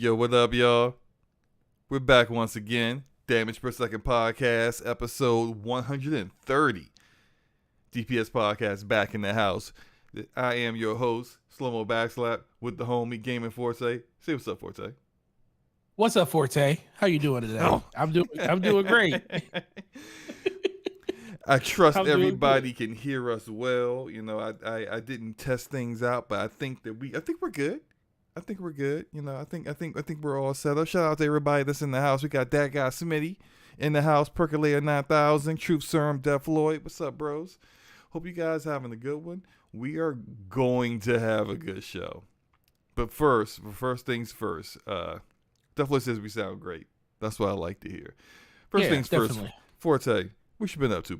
Yo, what up, y'all? We're back once again. Damage Per Second Podcast, episode 130. DPS Podcast back in the house. I am your host, Slow-Mo Backslap, with the homie Gaming Forte. Say what's up, Forte. What's up, Forte? How you doing today? Oh. I'm doing great. I trust everybody can hear us well. You know, I didn't test things out, but I think we're good. I think we're good. You know, I think we're all set up. Shout out to everybody that's in the house. We got that guy Smitty in the house, Percolator 9000, Truth Serum, Def Lloyd. What's up, bros? Hope you guys having a good one. We are going to have a good show. But first things first. Def Lloyd says we sound great. That's what I like to hear. First things definitely. First, Forte, what you been up to,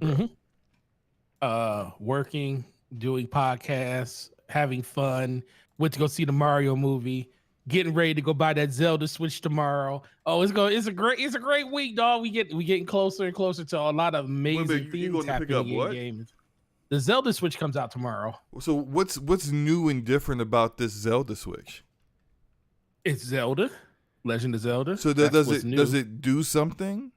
bro? Working, doing podcasts, having fun. Went to go see the Mario movie. Getting ready to go buy that Zelda Switch tomorrow. Oh, it's a great week, dog. We getting closer and closer to a lot of amazing things happening in games. The Zelda Switch comes out tomorrow. So what's new and different about this Zelda Switch? It's Zelda, Legend of Zelda. So does it do something?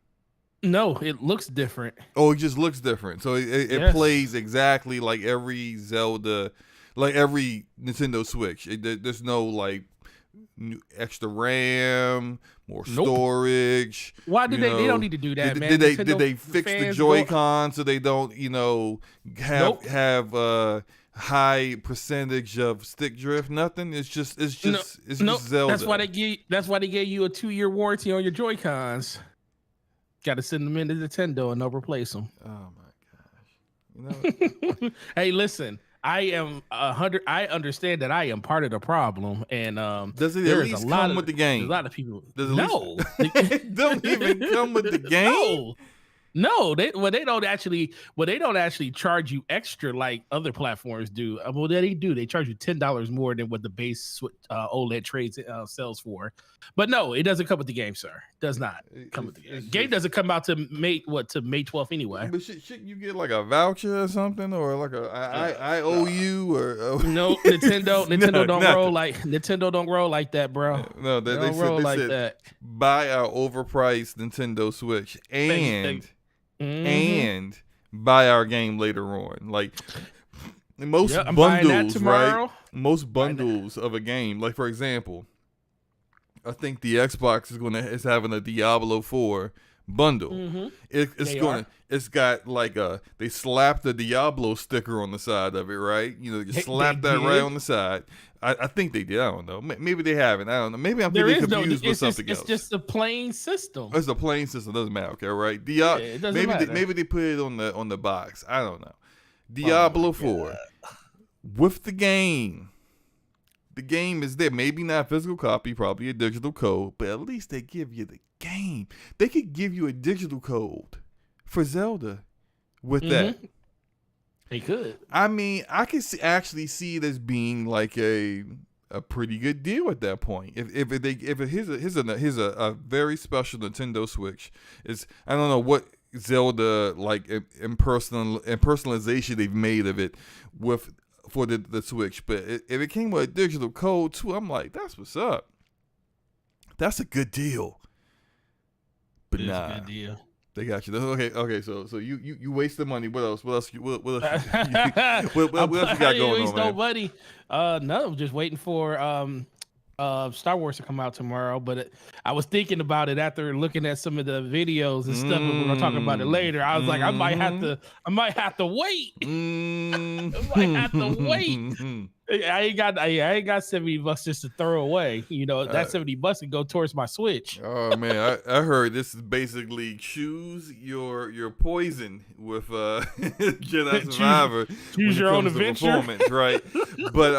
No, it looks different. Oh, it just looks different. So it plays exactly like every Zelda, like every Nintendo Switch. There's no like extra RAM, more storage. Why did they don't need to do that, man? Did they fix the Joy-Con so they don't, have a high percentage of stick drift? Nothing. It's just Zelda. That's why they gave you a 2-year warranty on your Joy-Cons. Got to send them into Nintendo and they'll replace them. Oh my gosh! Hey, listen. I am 100. I understand that I am part of the problem, and does it at least come with the game? There's a lot of people. No, it don't even come with the game. No, they don't actually charge you extra like other platforms do. Well, they do. They charge you $10 more than what the base OLED trade sells for. But no, it doesn't come with the game, sir. It does not come with the game. Game doesn't come out to May 12th anyway. But shouldn't you get like a voucher or something, or like I owe you or no? Nintendo don't roll like that, bro. No, they said buy our overpriced Nintendo Switch and buy our game later on. Like most bundles, right? Most bundles of a game. Like for example, I think the Xbox is having a Diablo 4 bundle. Mm-hmm. It's got like they slapped the Diablo sticker on the side of it, right? You know, you slap that right on the side. I think they did. I don't know. Maybe they haven't. I don't know. Maybe I'm getting confused with something else. It's just a plain system. It's a plain system. Doesn't matter. Okay, right? It doesn't matter. Maybe they put it on the box. I don't know. Diablo 4 with the game. The game is there. Maybe not a physical copy, probably a digital code, but at least they give you the game. They could give you a digital code for Zelda with that. They could. I mean, I can actually see it as being like a pretty good deal at that point. Here's a very special Nintendo Switch. I don't know what Zelda like in personalization they've made of it for the Switch, but if it came with a digital code too, I'm like, that's what's up. That's a good deal. But nah, a good deal. They got you. Okay. So you waste the money. What else? What else you got going on, man? Buddy. No, just waiting for Star Wars to come out tomorrow. But I was thinking about it after looking at some of the videos and stuff. And we're gonna talk about it later. I was like, I might have to wait. I might have to wait. I ain't got $70 just to throw away. You know, that $70 can go towards my Switch. Oh man, I heard this is basically choose your poison with Jedi Survivor. Choose your own adventure, right? But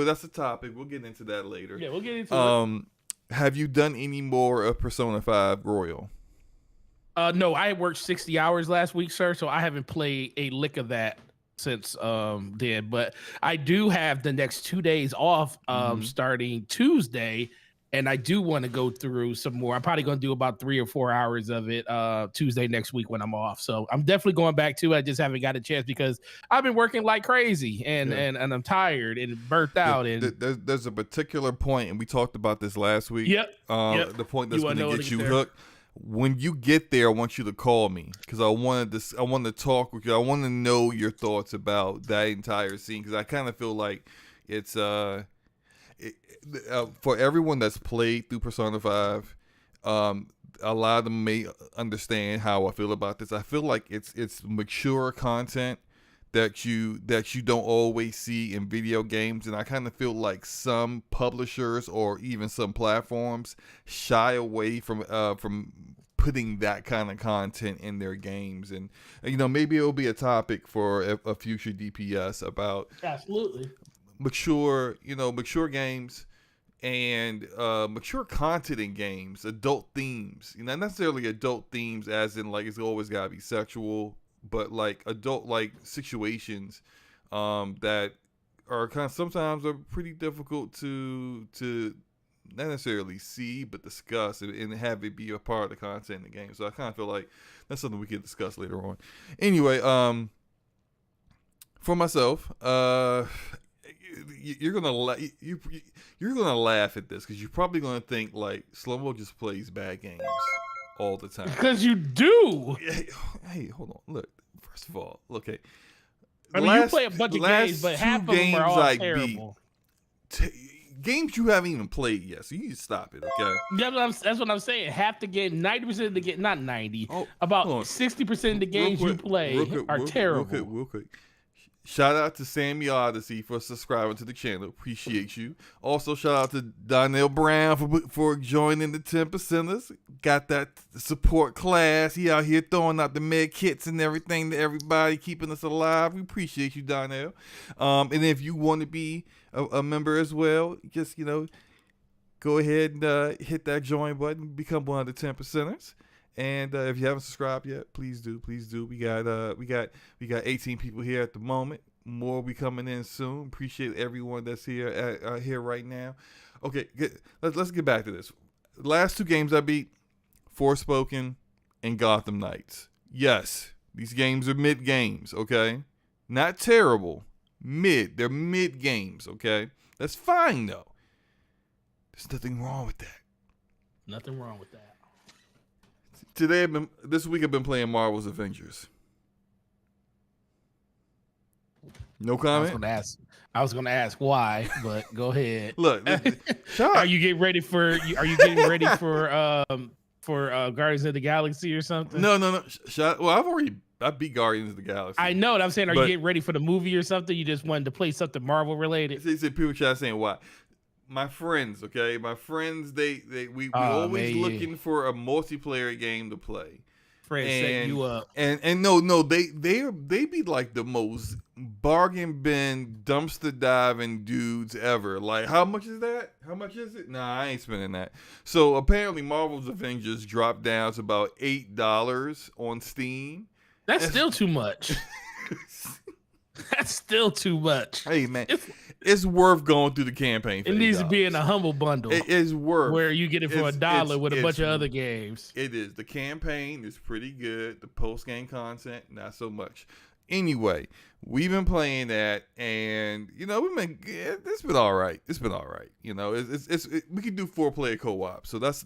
that's a topic. We'll get into that later. Yeah, we'll get into it. Have you done any more of Persona 5 Royal? No, I worked 60 hours last week, sir, so I haven't played a lick of that since then. But I do have the next 2 days off starting Tuesday, and I do want to go through some more. I'm probably going to do about 3 or 4 hours of it Tuesday next week when I'm off. So I'm definitely going back to it. I just haven't got a chance because I've been working like crazy and I'm tired and burnt out. And there's a particular point, and we talked about this last week. Yep. The point that's going to get you hooked. When you get there, I want you to call me because I want to talk with you. I want to know your thoughts about that entire scene because I kind of feel like it's for everyone that's played through Persona 5. A lot of them may understand how I feel about this. I feel like it's mature content that you don't always see in video games, and I kind of feel like some publishers or even some platforms shy away from putting that kind of content in their games. And maybe it'll be a topic for a future DPS about absolutely mature games and mature content in games, adult themes. Not necessarily adult themes as in like it's always gotta be sexual, but like adult like situations that are kind of sometimes are pretty difficult to not necessarily see but discuss and have it be a part of the content in the game. So I kind of feel like that's something we can discuss later on. Anyway, for myself, you're gonna laugh at this because you're probably gonna think like Slow-Mo just plays bad games all the time. Because you do. Hey, hold on. Look, first of all, okay. I mean, you play a bunch of games, but half of them are all terrible. Games you haven't even played yet, so you need to stop it, okay? That's what I'm saying. Half the game, 90% of the game, not 90, about 60% of the games you play are terrible. Real quick. Shout out to Sammy Odyssey for subscribing to the channel. Appreciate you. Also, shout out to Donnell Brown for joining the 10%ers. Got that support class. He out here throwing out the med kits and everything to everybody, keeping us alive. We appreciate you, Donnell. And if you want to be a member as well, just, go ahead and hit that join button. Become one of the 10%ers. And if you haven't subscribed yet, please do. We got 18 people here at the moment. More will be coming in soon. Appreciate everyone that's here here right now. Okay, good. Let's get back to this. Last 2 games I beat, Forspoken and Gotham Knights. Yes, these games are mid games. Okay, not terrible. Mid. They're mid games. Okay, that's fine though. There's nothing wrong with that. Nothing wrong with that. This week I've been playing Marvel's Avengers. No comment. I was gonna ask why, but go ahead. Look, are you getting ready for Guardians of the Galaxy or something? No. Well, I beat Guardians of the Galaxy. I know what I'm saying. Are you getting ready for the movie or something? You just wanted to play something Marvel related? People try saying why. My friends, okay? My friends, we always looking for a multiplayer game to play. Friends set you up. And no, they be like the most bargain bin dumpster diving dudes ever. Like, how much is that? How much is it? Nah, I ain't spending that. So apparently Marvel's Avengers dropped down to about $8 on Steam. That's still too much. That's still too much. Hey man, it's worth going through the campaign. It needs to be in a humble bundle. It is worth where you get it for $1 with a bunch of other games. It is. The campaign is pretty good. The post game content, not so much. Anyway, we've been playing that, and it's been all right. It's been all right. We can do 4-player co-op, so that's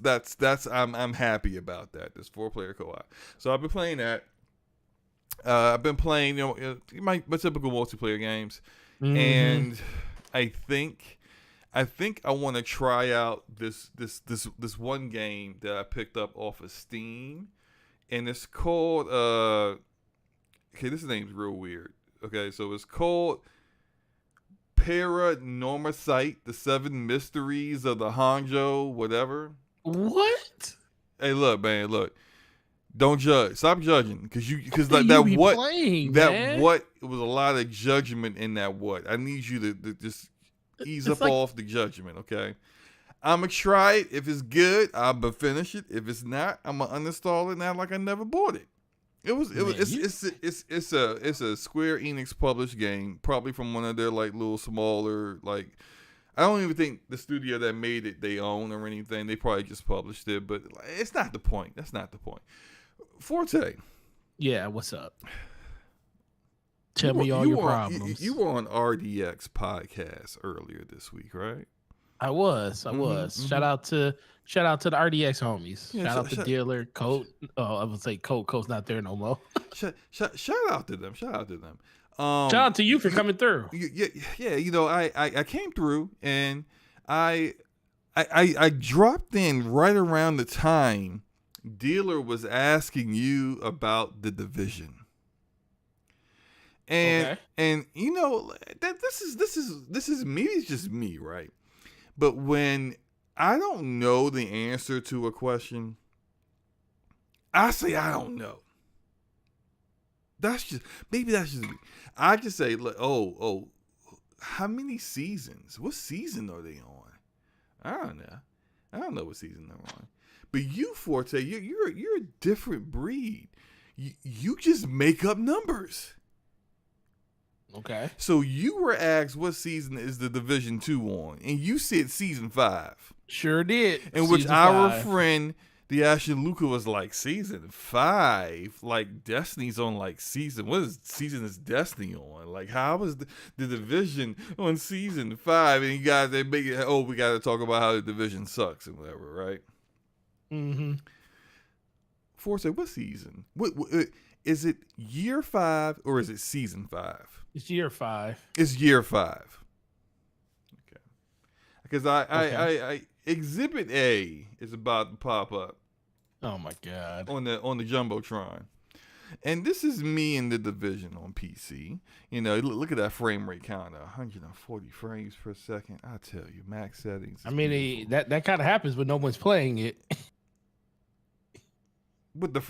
I'm happy about that. This 4-player co-op. So I've been playing that. I've been playing, my typical multiplayer games, and I think I want to try out this one game that I picked up off of Steam, and it's called this name's real weird. Okay, so it's called Paranormasight: The 7 Mysteries of the Hanjo, whatever. What? Hey, look, man, look. Don't judge. Stop judging, because it was a lot of judgment in that. I need you to just ease up off the judgment, okay? I'm gonna try it. If it's good, I'm gonna finish it. If it's not, I'm gonna uninstall it and act like I never bought it. It's a Square Enix published game, probably from one of their like little smaller like. I don't even think the studio that made it they own or anything. They probably just published it, but it's not the point. That's not the point. Forte. Yeah, what's up? Tell me all your problems. You were on RDX podcast earlier this week, right? I was. Shout out to the RDX homies. Yeah, shout out to Dealer, Coat. Oh, I would say Coat's not there no more. Shout out to them. Shout out to them. Shout out to you for coming through. Yeah. You know, I came through and I dropped in right around the time Dealer was asking you about the division. And you know that this is maybe it's just me, right? But when I don't know the answer to a question, I say I don't know. That's just me. I just say, oh, how many seasons? What season are they on? I don't know. I don't know what season they're on. But you, Forte, you're a different breed. You just make up numbers. Okay. So you were asked what season is the Division 2 on, and you said season 5. Sure did. In which our friend, the Ashen Luca, was like, season 5? Like, Destiny's on like season. What season is Destiny on? Like, how is the Division on season 5? And you guys, they make it, we got to talk about how the Division sucks and whatever, right? Mm-hmm. Forte, what season? What is it, year 5 or is it season 5? It's year 5. It's year 5. Okay. Because I Exhibit A is about to pop up. Oh my God. On the Jumbotron. And this is me in the Division on PC. You know, look at that frame rate counter, 140 frames per second. I tell you, max settings. I mean, that kind of happens when no one's playing it. But the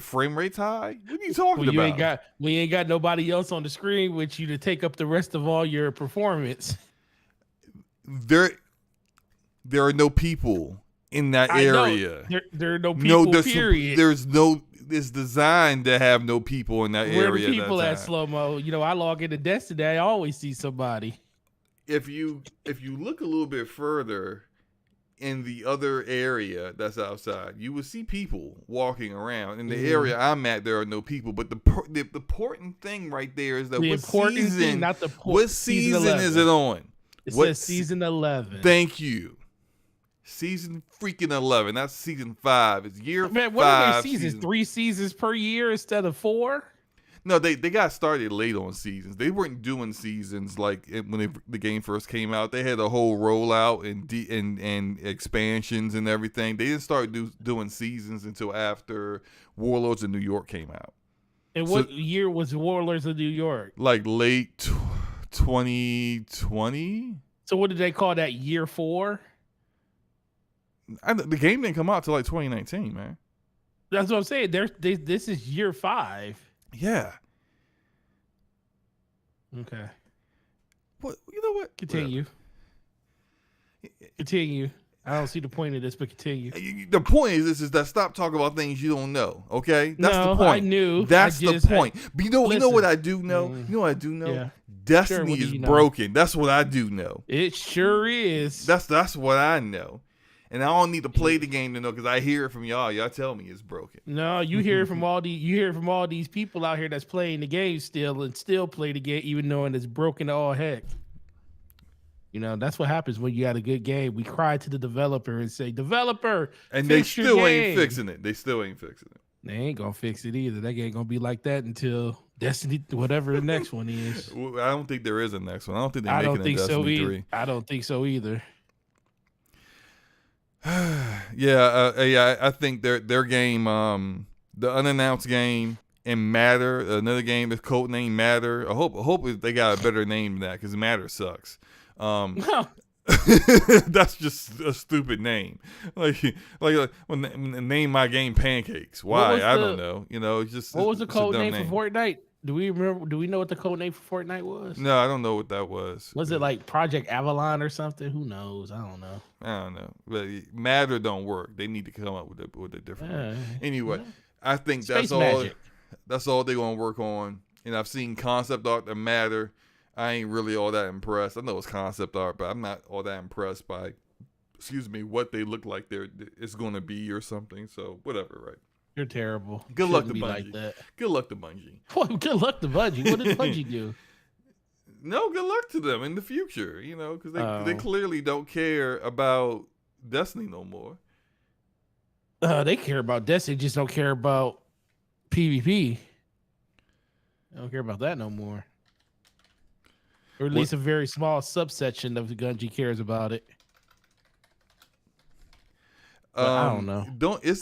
frame rate's high? What are you talking about? We ain't got nobody else on the screen with you to take up the rest of all your performance. There are no people in that area. There are no people. Period. It's designed to have no people in that area. Where the people at slow mo? You know, I log into Destiny. I always see somebody. If you look a little bit further in the other area that's outside, you will see people walking around. In the area I'm at, there are no people. But the important thing right there is that what season is it on? It says season 11. Thank you. Season freaking 11. That's season 5. It's year 5. Man, what are their seasons? 3 seasons per year instead of 4? No, they got started late on seasons. They weren't doing seasons like when the game first came out. They had a whole rollout and expansions and everything. They didn't start doing seasons until after Warlords of New York came out. And what year was Warlords of New York? Like late 2020. So what did they call that, year 4? The game didn't come out till like 2019, man. That's what I'm saying. This is year 5. Yeah. Okay. What? You know what? Continue. Continue. I don't see the point of this, but continue. The point is that stop talking about things you don't know. Okay, that's the point. I knew. That's the point. But you know what I do know. You know what I do know. Yeah. Destiny is broken. That's what I do know. It sure is. That's what I know. And I don't need to play the game to know, because I hear it from y'all. Y'all tell me it's broken. No, you hear it from all these people out here that's playing the game still and still play the game even knowing it's broken to all heck. You know, that's what happens when you got a good game. We cry to the developer and say, "Developer," and they still ain't fixing it. They still ain't fixing it. They ain't gonna fix it either. That ain't gonna be like that until Destiny, whatever the next one is. I don't think there is a next one. I don't think they're making a Destiny 3. I don't think so either. I think their game, the unannounced game, and Matter, another game is codename Matter. I hope they got a better name than that, because Matter sucks. That's just a stupid name. Like when name my game Pancakes. Why? I don't know. You know, it's just what was the code name for Fortnite? Do we remember? Do we know what the code name for Fortnite was? No, I don't know what that was. Was it like Project Avalon or something? Who knows? I don't know. But Matter don't work. They need to come up with a different one. Anyway, I think Space Magic. that's all they're gonna work on. And I've seen concept art that Matter. I ain't really all that impressed. I know it's concept art, but I'm not all that impressed by, what they look like it's going to be or something. So whatever, right? You're terrible. Good luck to Shouldn't be Bungie. like that. Good luck to Bungie. Well, good luck to Bungie. What did Bungie do? No, good luck to them in the future. Because they clearly don't care about Destiny no more. They care about Destiny, just don't care about PvP. They don't care about that no more. Or at least a very small subsection of the Bungie cares about it. I don't know.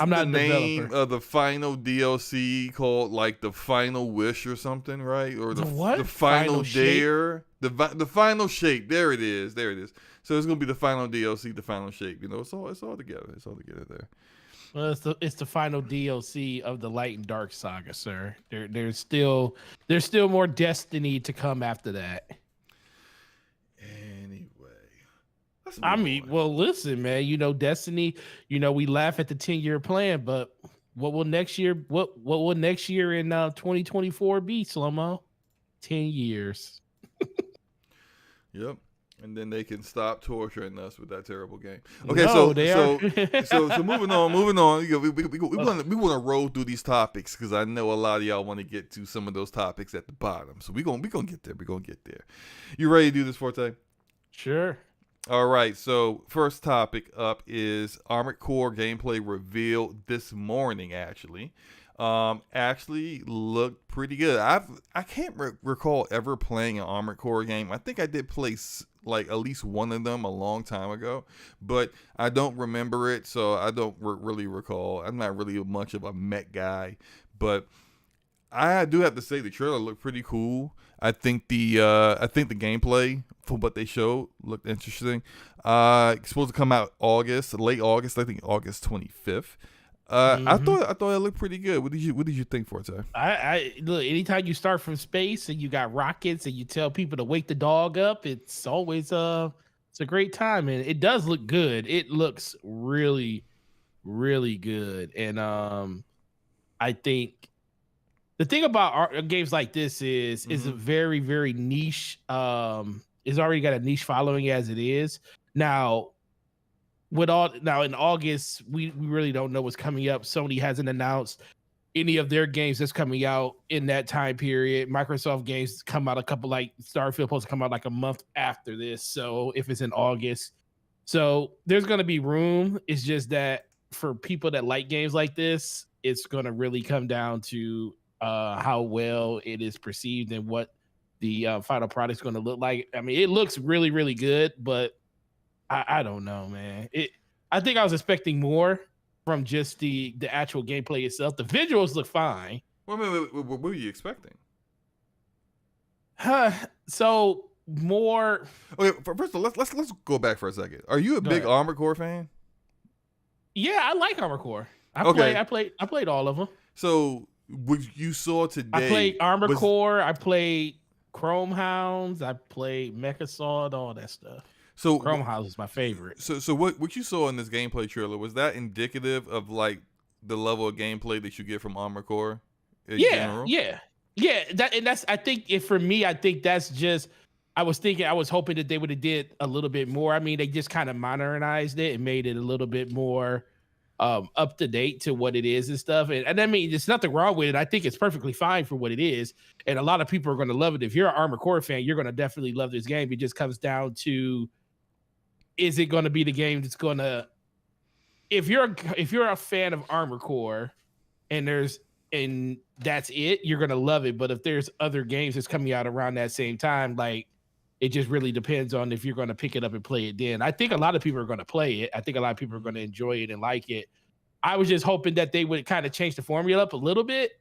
I'm not the name of the final DLC called like the Final Wish or something, right? Or the what? The Final Dare, the Final Shape. There it is. So it's gonna be the final DLC, the Final Shape. It's all together. It's all together there. Well, it's the final DLC of the Light and Dark saga, sir. There's still more Destiny to come after that. Well, listen, man. Destiny. We laugh at the 10-year plan, but what will next year? What will next year in 2024 be, Slow-Mo? 10 years. Yep. And then they can stop torturing us with that terrible game. Okay, so moving on. We want to roll through these topics because I know a lot of y'all want to get to some of those topics at the bottom. So we gonna get there. We're gonna get there. You ready to do this, Forte? Sure. All right. So first topic up is Armored Core gameplay revealed this morning. Actually looked pretty good. I can't recall ever playing an Armored Core game. I think I did play like at least one of them a long time ago, but I don't remember it, so I don't really recall. I'm not really much of a mech guy, but I do have to say the trailer looked pretty cool. I think the gameplay for what they showed looked interesting. It's supposed to come out late August, I think August 25th. I thought it looked pretty good. What did you think, Forte? I look, anytime you start from space and you got rockets and you tell people to wake the dog up, it's always it's a great time, and it does look good. It looks really, really good, and I think the thing about games like this is a very, very niche. It's already got a niche following as it is now. In August, we really don't know what's coming up. Sony hasn't announced any of their games that's coming out in that time period. Microsoft games come out Starfield supposed to come out like a month after this. So if it's in August, so there's going to be room. It's just that for people that like games like this, it's going to really come down to how well it is perceived and what the final product is going to look like. I mean, it looks really, really good, but I don't know, man. I think I was expecting more from just the actual gameplay itself. The visuals look fine. What were you expecting? So more. Okay, first of all, let's go back for a second. Are you a big Armored Core fan? Yeah, I like Armored Core. I played all of them. So what you saw today? I played Armored Core. I played Chrome Hounds. I played Mecha Sword. All that stuff. So Chrome House is my favorite. So what you saw in this gameplay trailer, was that indicative of like the level of gameplay that you get from Armored Core in general? Yeah. I think for me, I think that's just. I was hoping that they would have did a little bit more. I mean, they just kind of modernized it and made it a little bit more up to date to what it is and stuff. And I mean, there's nothing wrong with it. I think it's perfectly fine for what it is. And a lot of people are going to love it. If you're an Armored Core fan, you're going to definitely love this game. It just comes down to, is it going to be the game that's going to, if you're a fan of Armored Core and that's it, you're going to love it. But if there's other games that's coming out around that same time, like, it just really depends on if you're going to pick it up and play it then. I think a lot of people are going to play it. I think a lot of people are going to enjoy it and like it. I was just hoping that they would kind of change the formula up a little bit,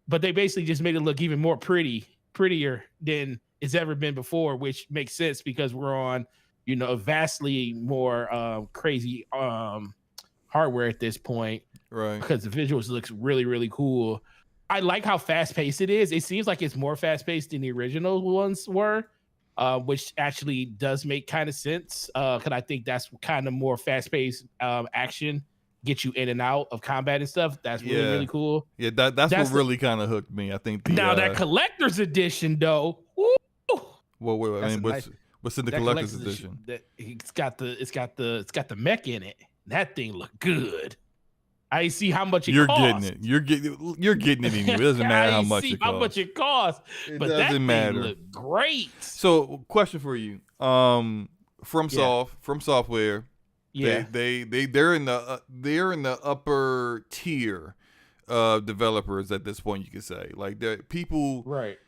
but they basically just made it look even more prettier than it's ever been before, which makes sense because we're on, a vastly more crazy hardware at this point. Right. Because the visuals looks really, really cool. I like how fast-paced it is. It seems like it's more fast-paced than the original ones were. Which actually does make kind of sense because I think that's kind of more fast-paced action, get you in and out of combat and stuff. That's really, really cool. Yeah, that's what really kind of hooked me. I think that collector's edition, though. Woo, Well, I mean, what's in the that collector's edition? That it's got the mech in it. That thing look good. I see how much it costs. Getting it. You're getting it anyway. It doesn't matter how much it costs. How much it costs. But that thing look great. So, question for you. From Software. Yeah. They're in the upper tier of developers at this point, you could say. Like the people, right?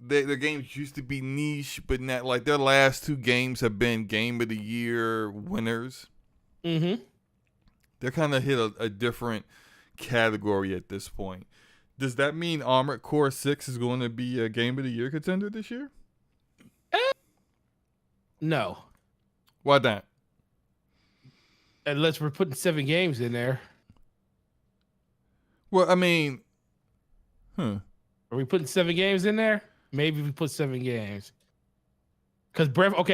Their games used to be niche, but not like their last 2 games have been Game of the Year winners. Mm-hmm. They're kind of hit a different category at this point. Does that mean Armored Core 6 is going to be a Game of the Year contender this year? No. Why not? Unless we're putting 7 games in there. Well, I mean, Are we putting 7 games in there? Maybe we put 7 games. Because Breath of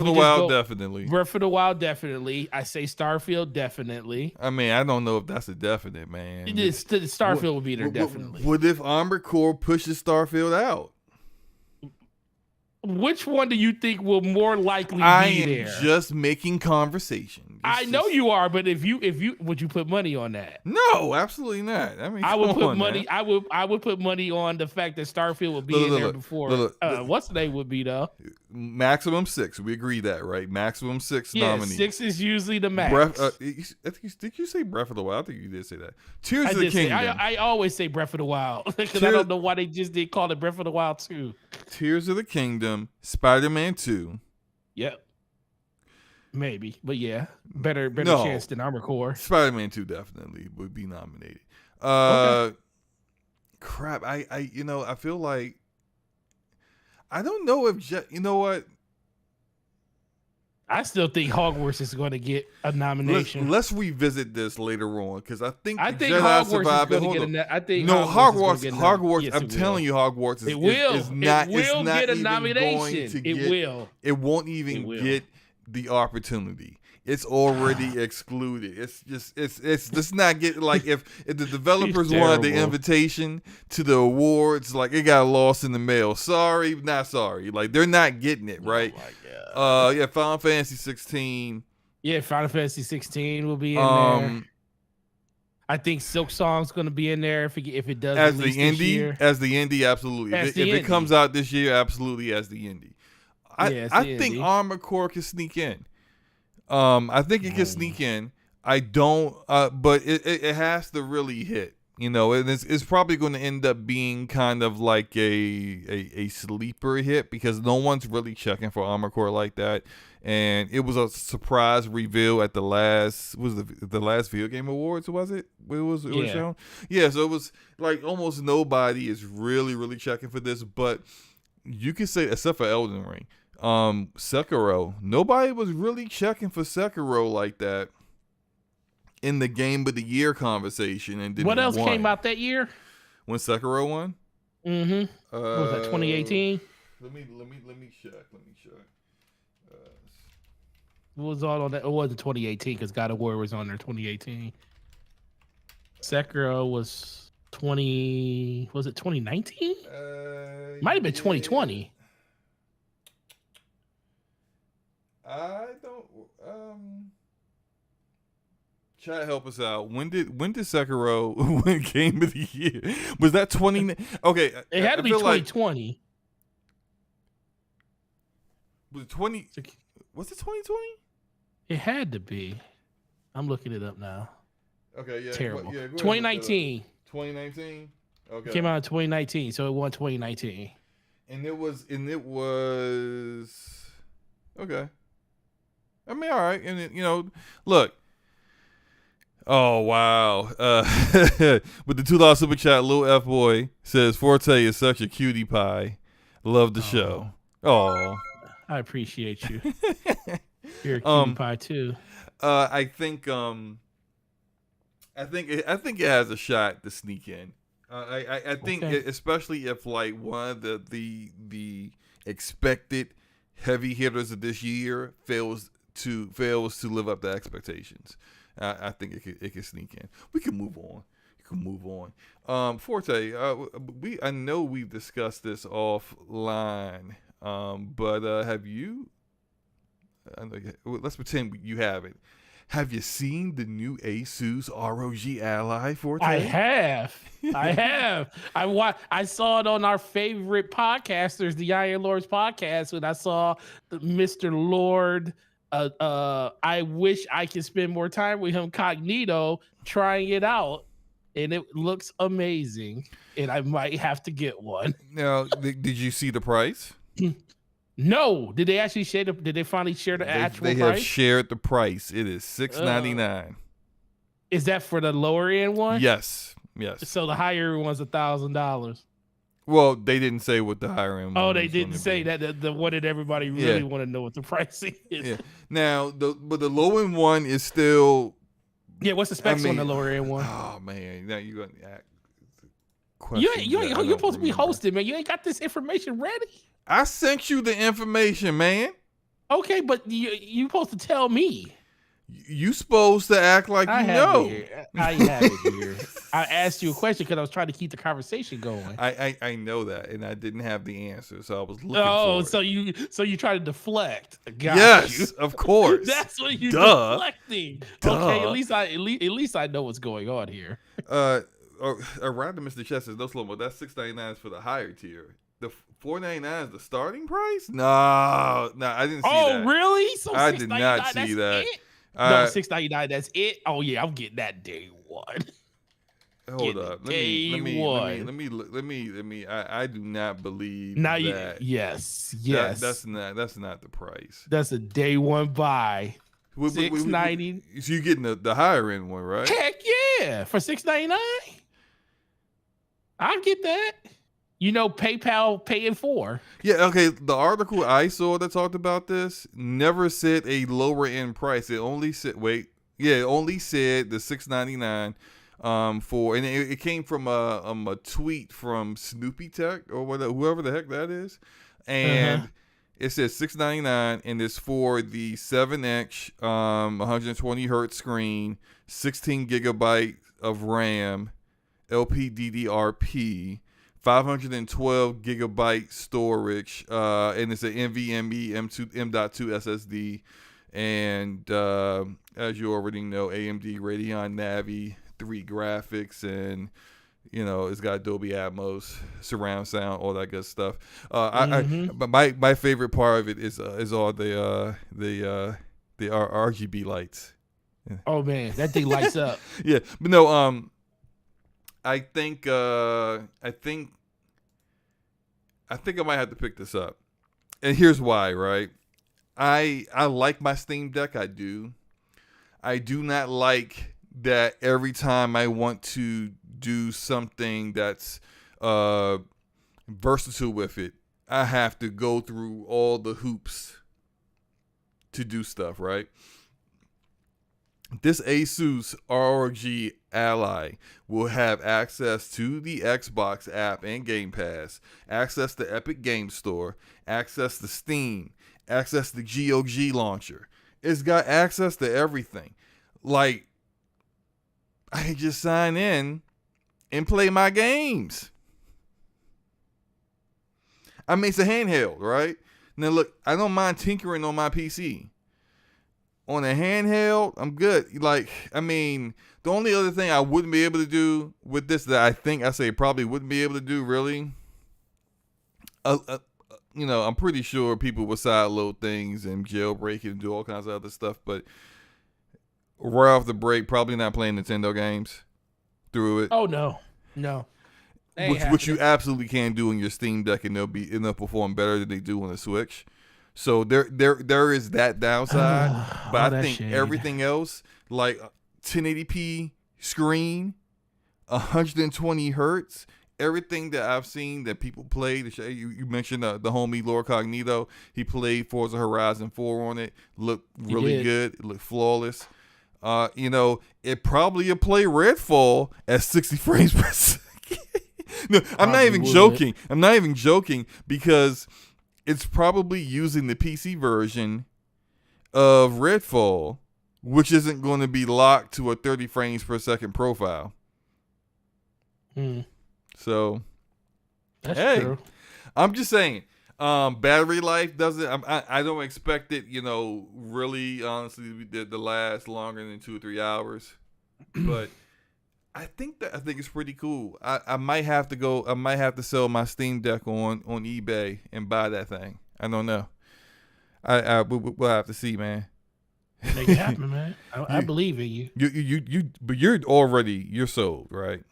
the Wild, definitely. Breath of the Wild, definitely. I say Starfield, definitely. I mean, I don't know if that's a definite, man. Starfield would be there, definitely. What if Armored Core pushes Starfield out? Which one do you think will more likely be there? I am just making conversation. I know you are, but if you would you put money on that? No, absolutely not. I mean, I would put money. Man. I would put money on the fact that Starfield would be in there before. What's the name would be though? Maximum 6. We agree that, right? Maximum 6 nominees. 6 is usually the max. Did you say Breath of the Wild? I think you did say that. Tears of the Kingdom. I always say Breath of the Wild because I don't know why they just did call it Breath of the Wild 2. Tears of the Kingdom, Spider-Man 2. Yep. Maybe, but yeah, better chance than Armored Core. Spider-Man 2 definitely would be nominated. Okay. Crap, I feel like I don't know if you know what. I still think Hogwarts is going to get a nomination. Let's revisit this later on because I think Jedi Hogwarts is going to get a. I think Hogwarts. Yes, I'm telling you, Hogwarts is not. It will get a nomination. It will. It won't even get the opportunity. It's already excluded. It's just not get like if the developers wanted the invitation to the awards, like it got lost in the mail. Sorry, not sorry. Like they're not getting it, right? Oh my God. Final Fantasy 16. Yeah, Final Fantasy 16 will be in there. I think Silk Song's going to be in there if it does as the indie. As the indie, absolutely. If it comes out this year, absolutely as the indie. I think Armored Core can sneak in. I think it can sneak in. I don't, but it has to really hit. You know, and it's probably going to end up being kind of like a sleeper hit because no one's really checking for Armored Core like that. And it was a surprise reveal at the last Video Game Awards, was it? It was shown. Yeah, so it was like almost nobody is really checking for this, but you could say except for Elden Ring. Sekiro, nobody was really checking for Sekiro like that in the Game of the Year conversation. And what else came out that year when Sekiro won? Mm-hmm. What was that, 2018? Let me check. What was all on that? It wasn't 2018 because God of War was on there 2018. Sekiro was 20. Was it 2019? Might have been 2020. I don't. Chat, help us out. When did Sekiro win Game of the Year? Was that 20? Okay, it had to be 2020. Was it 20? Was it 2020? It had to be. I'm looking it up now. Okay, yeah. Terrible. 2019. 2019. Okay. It came out in 2019, so it won 2019. And it was. Okay. I mean, all right, and look. Oh wow! With the $2 super chat, Lil F Boy says Forte is such a cutie pie. Love the show. Oh, I appreciate you. You're a cutie pie too. I think it has a shot to sneak in. I think especially if like one of the expected heavy hitters of this year fails to live up to expectations. I think it can sneak in. We can move on. can move on. Forte, I know we've discussed this offline, but have you? Let's pretend you haven't. Have you seen the new ASUS ROG Ally, Forte? I have. I saw it on our favorite podcasters, the Iron Lords podcast, when I saw Mr. Lord. I wish I could spend more time with him, Cognito, trying it out, and it looks amazing. And I might have to get one. Now, did you see the price? No, did they actually share? Did they finally share the actual price? They have shared the price. It is $699. Is that for the lower end one? Yes. So the higher one's $1,000. Well, they didn't say what the higher end. Oh, they didn't say that. The what did everybody really want to know what the price is? Yeah. Now, but the low end one is still. Yeah. What's the specs on the lower end one? Oh man, now you're gonna act. You're supposed to be hosting, man. You ain't got this information ready. I sent you the information, man. Okay, but you supposed to tell me. You supposed to act like you know. I have it here. I asked you a question because I was trying to keep the conversation going. I know that, and I didn't have the answer, so I was looking for it. So you try to deflect. Yes, of course. That's what you're deflecting. Okay, at least I know what's going on here. Around Mr. Chess says no slow mo. That's $699 for the higher tier. The $499 is the starting price? No, I didn't see that. Oh, really? So I did not see that. No, $699. That's it. Oh yeah, I'm getting that day one. Hold up. Let me. I do not believe that. Yes. That's not the price. That's a day one buy. $690. So you're getting the higher end one, right? Heck yeah, for $699. I'll get that. PayPal paying for. Yeah, okay. The article I saw that talked about this never said a lower end price. It only said the $699 for, and it came from a tweet from Snoopy Tech or whoever the heck that is, and it says $699, and it's for the 7-inch 120 hertz screen, 16 gigabyte of RAM, LPDDR-P. 512 gigabyte storage, and it's an NVMe M.2 SSD, and as you already know, AMD Radeon Navi 3 graphics, and it's got Dolby Atmos, surround sound, all that good stuff. But my favorite part of it is all the RGB lights. Oh man, that thing lights up. Yeah, but no, I think I might have to pick this up. And here's why, right? I like my Steam Deck, I do. I do not like that every time I want to do something that's versatile with it, I have to go through all the hoops to do stuff, right? This ASUS ROG Ally will have access to the Xbox app and Game Pass, access to Epic Game Store, access to Steam, access to GOG launcher. It's got access to everything. Like, I can just sign in and play my games. I mean, it's a handheld, right? Now, look, I don't mind tinkering on my PC. On a handheld, I'm good. Like, I mean, the only other thing I wouldn't be able to do with this that I probably wouldn't be able to do really, I'm pretty sure people would sideload things and jailbreak it and do all kinds of other stuff, but right off the break, probably not playing Nintendo games through it. Oh, no. Which you absolutely can do on your Steam Deck, and they'll perform better than they do on the Switch. So there is that downside, but I think everything else, like 1080p screen, 120 hertz, everything that I've seen that people play. You mentioned the homie Lord Cognito. He played Forza Horizon 4 on it. Looked really good. It looked flawless. It probably would play Redfall at 60 frames per second. No, I'm not even joking. I'm not even joking because it's probably using the PC version of Redfall, which isn't going to be locked to a 30 frames per second profile. So, That's true. I'm just saying. Battery life doesn't. I don't expect it. Really, honestly, to last longer than 2 or 3 hours. But I think it's pretty cool. I might have to go. I might have to sell my Steam Deck on eBay and buy that thing. I don't know. We'll have to see, man. Make it happen, man. I believe in you. But you're sold, right?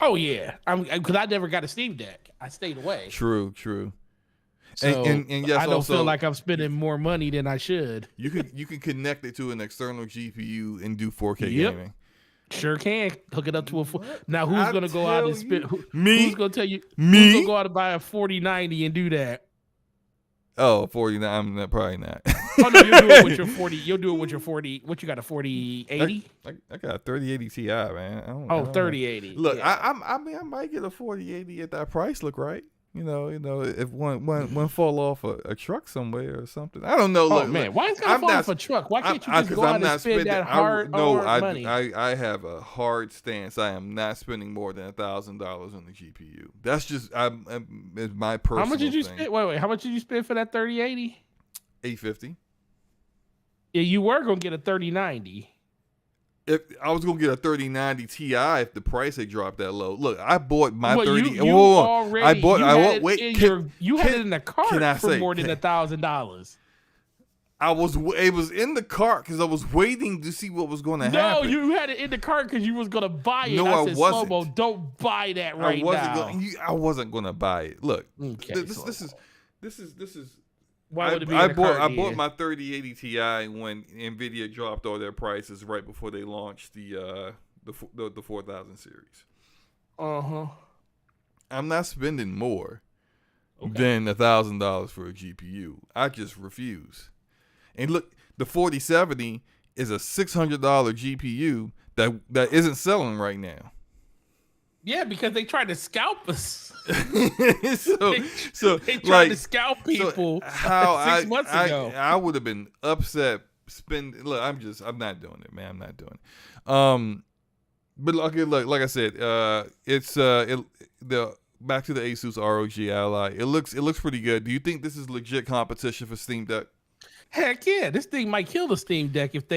Oh yeah, because I never got a Steam Deck. I stayed away. True. So and yes, I don't also, feel like I'm spending more money than I should. You can connect it to an external GPU and do 4K gaming. Sure can hook it up to a. Now who's gonna go out and spend? Me? Who's gonna tell you? Me? Who's gonna go out and buy a 4090 and do that? Oh, 49. I'm probably not. Oh no, you'll do it with your 40. You'll do it with your 40. What you got, a 4080? I got a 3080 Ti, man. I don't 3080. Look, yeah. I might get a 4080 at that price. Look right. If one fall off a truck somewhere or something. I don't know. Oh man, why is it gonna fall off a truck? Why can't you just go out and spend that hard money? I have a hard stance. I am not spending more than $1,000 on the GPU. That's just it's my personal. How much did you thing. spend? Wait. How much did you spend for that 3080? $850. Yeah, you were gonna get a 3090. If I was gonna get a 3090 Ti, if the price had dropped that low, look, I bought my 30. You had it in the cart for more than $1,000. It was in the cart because I was waiting to see what was going to happen. No, you had it in the cart because you was gonna buy it. No, I wasn't. Slow-mo, don't buy that right now. I wasn't gonna buy it. Look, okay, this is. Why would it be I bought my 3080 Ti when Nvidia dropped all their prices right before they launched the 4000 series. I'm not spending more than $1,000 for a GPU. I just refuse. And look, the 4070 is a $600 GPU that isn't selling right now. Yeah, because they tried to scalp us. so they tried to scalp people 6 months ago. I would have been upset spending. Look, I'm not doing it, man. I'm not doing it. But like I said, it's the back to the ASUS ROG Ally. It looks pretty good. Do you think this is legit competition for Steam Deck? Heck yeah, this thing might kill the Steam Deck if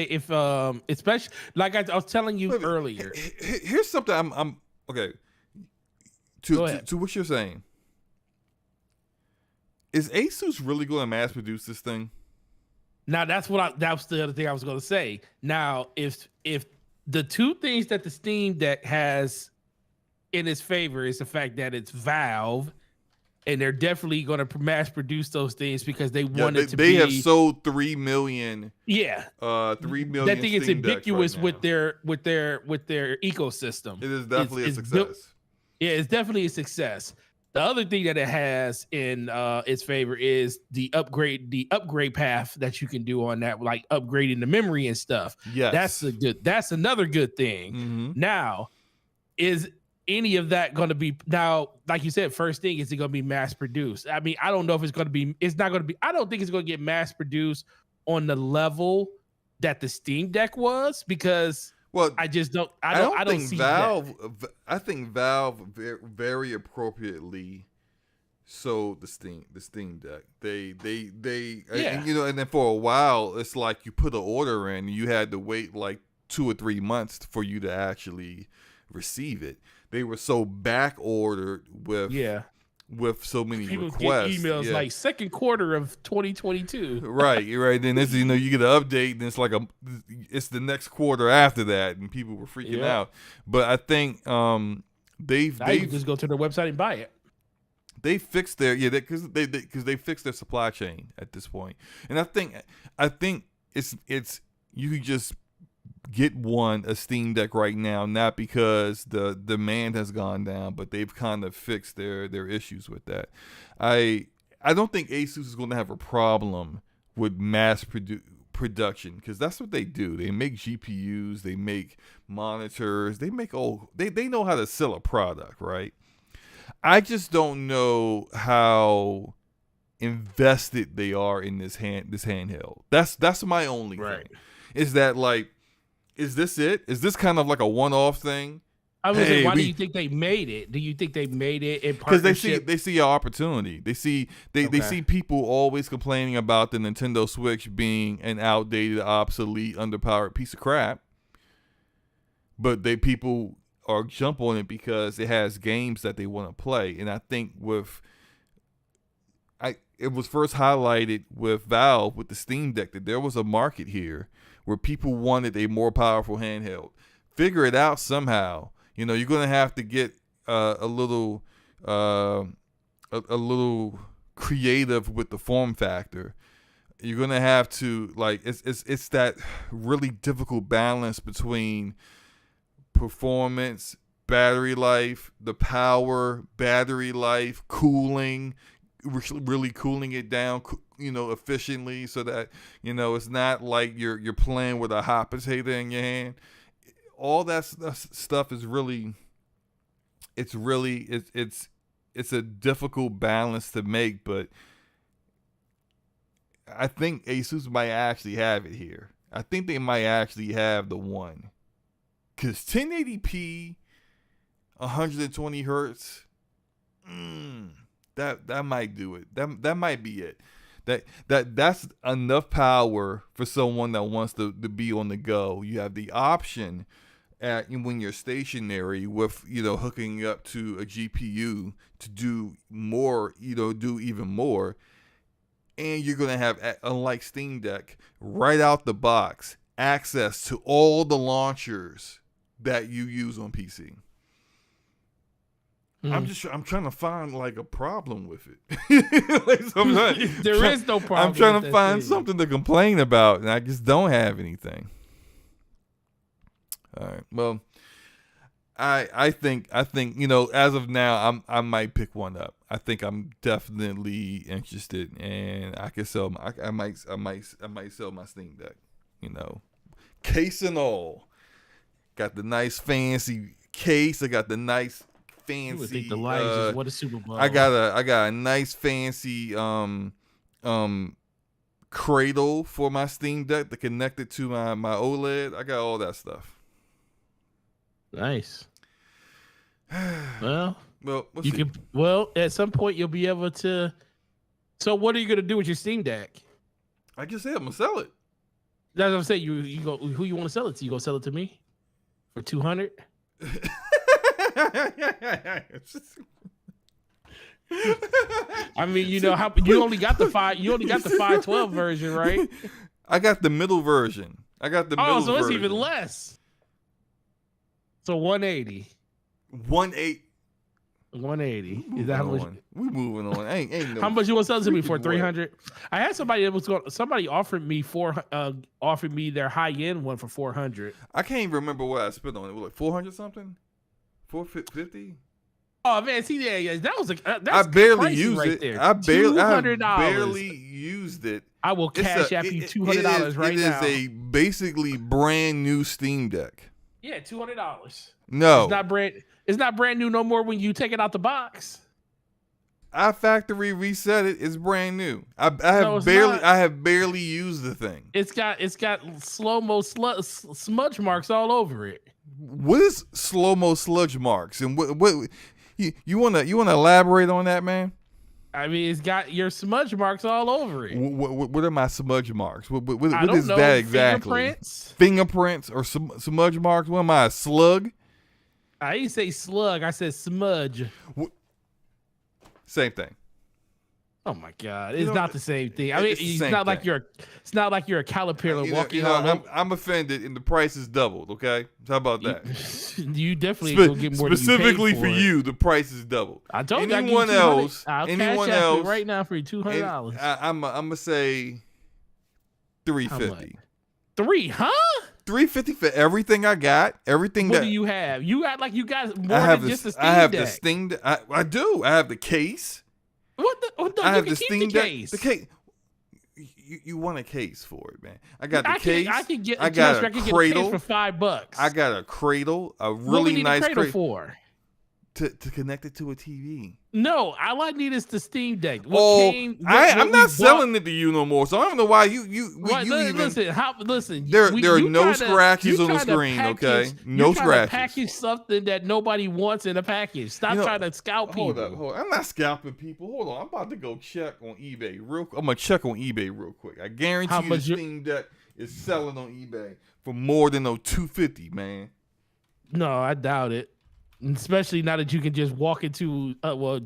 especially like I was telling you earlier. Here's something I'm okay. To what you're saying, is ASUS really going to mass produce this thing? Now that's the other thing I was going to say. Now, if the two things that the Steam Deck has in its favor is the fact that it's Valve, and they're definitely going to mass produce those things because they want it to be. They have sold 3 million. Yeah, 3 million. That thing is ubiquitous right with their ecosystem. It is definitely a success. Yeah, it's definitely a success. The other thing that it has in its favor is the upgrade path that you can do on that, like upgrading the memory and stuff. Yes, that's another good thing. Mm-hmm. Now, is any of that going to be now? Like you said, first thing, is it going to be mass produced? I mean, I don't know if it's going to be. It's not going to be. I don't think it's going to get mass produced on the level that the Steam Deck was, because. Well, I just don't. I don't see Valve. That. I think Valve very appropriately sold the Steam Deck. They yeah. And then for a while, it's like you put an order in, and you had to wait like 2 or 3 months for you to actually receive it. They were so back ordered with so many people requests. Get emails like second quarter of 2022. Right. Then this, you get an update, and it's like it's the next quarter after that, and people were freaking out. But I think they just go to their website and buy it. They fixed their because they fixed their supply chain at this point, and I think it's you could just get a Steam Deck right now, not because the demand has gone down, but they've kind of fixed their issues with that. I don't think ASUS is going to have a problem with mass production, because that's what they do. They make GPUs, they make monitors, they know how to sell a product, right? I just don't know how invested they are in this handheld. That's my only thing. Is that like, is this it? Is this kind of like a one-off thing? I was saying, why do you think they made it? Do you think they made it in because partnership? they see an opportunity. They see people always complaining about the Nintendo Switch being an outdated, obsolete, underpowered piece of crap. But people are jump on it because it has games that they want to play. And I think it was first highlighted with Valve with the Steam Deck that there was a market here where people wanted a more powerful handheld. Figure it out somehow. You're going to have to get a little creative with the form factor. You're going to have to it's that really difficult balance between performance, battery life, the power, battery life, cooling, really cooling it down, efficiently so that, it's not like you're playing with a hot potato in your hand. All that stuff is really, it's a difficult balance to make, but I think ASUS might actually have it here. I think they might actually have the one. Because 1080p, 120 hertz, that might do it. That might be it. That's enough power for someone that wants to be on the go. You have the option when you're stationary with hooking up to a GPU to do more, do even more, and you're gonna have, unlike Steam Deck, right out the box access to all the launchers that you use on PC. I'm trying to find a problem with it. There is no problem. I'm trying to find something to complain about, and I just don't have anything. All right. Well, I think as of now I might pick one up. I think I'm definitely interested, and I can sell. I might sell my Steam Deck. Case and all. Got the nice fancy case. I got the nice fancy. You would think the light just what a Super Bowl. I got a nice fancy cradle for my Steam Deck to connect it to my OLED. I got all that stuff. Nice. Well, you can. Well, at some point you'll be able to. So, what are you gonna do with your Steam Deck? I just said I'm gonna sell it. That's what I'm saying. You go. Who you want to sell it to? You gonna sell it to me for $200? I mean, you only got the 512 version, right? I got the middle version. So it's even less. So 180. 180. Is that how much? We moving on. Ain't no. How much you want to sell it to me for? 300. I had somebody that was going. Somebody offered me their high end one for 400. I can't even remember what I spent on it. Was like 400 something? 450. Oh man, see, yeah, that was that's I barely used right it. There. I barely used it. I will cash app you $200 right now. It is a basically brand new Steam Deck. Yeah, $200. No, it's not brand new no more when you take it out the box. I factory reset it. It's brand new. I have barely used the thing. It's got slow-mo smudge marks all over it. What is slow-mo sludge marks? And what you wanna elaborate on that, man? I mean, it's got your smudge marks all over it. What are my smudge marks? What I don't is know. that exactly? Fingerprints or smudge marks? What am I, a slug? I didn't say slug. I said smudge. Same thing. Oh my God! It's not the same thing. I mean, it's not like you're a caterpillar walking on. I'm offended, and the price is doubled. Okay, how about that? You definitely will get more. Specifically for you, the price is doubled. I told anyone else. Anyone else right now for you $200. I'm gonna say $350. $350 for everything I got. Everything. What do you have? You got more than just a Steam Deck. I have the Steam Deck. I do. I have the case. What the I have the Steam Deck. The case. You want a case for it, man? I got the case. I can get a cradle for $5. I got a cradle. A really nice cradle for to connect it to a TV. No, all I need is the Steam Deck. I'm not selling it to you no more. So I don't know why you listen. There are no scratches on the screen. Okay, no scratches. Package something that nobody wants in a package. Stop trying to scalp people. Hold up. I'm not scalping people. Hold on. I'm about to go check on eBay I'm gonna check on eBay real quick. I guarantee you the Steam Deck is selling on eBay for more than $250, man. No, I doubt it. Especially now that you can just walk into,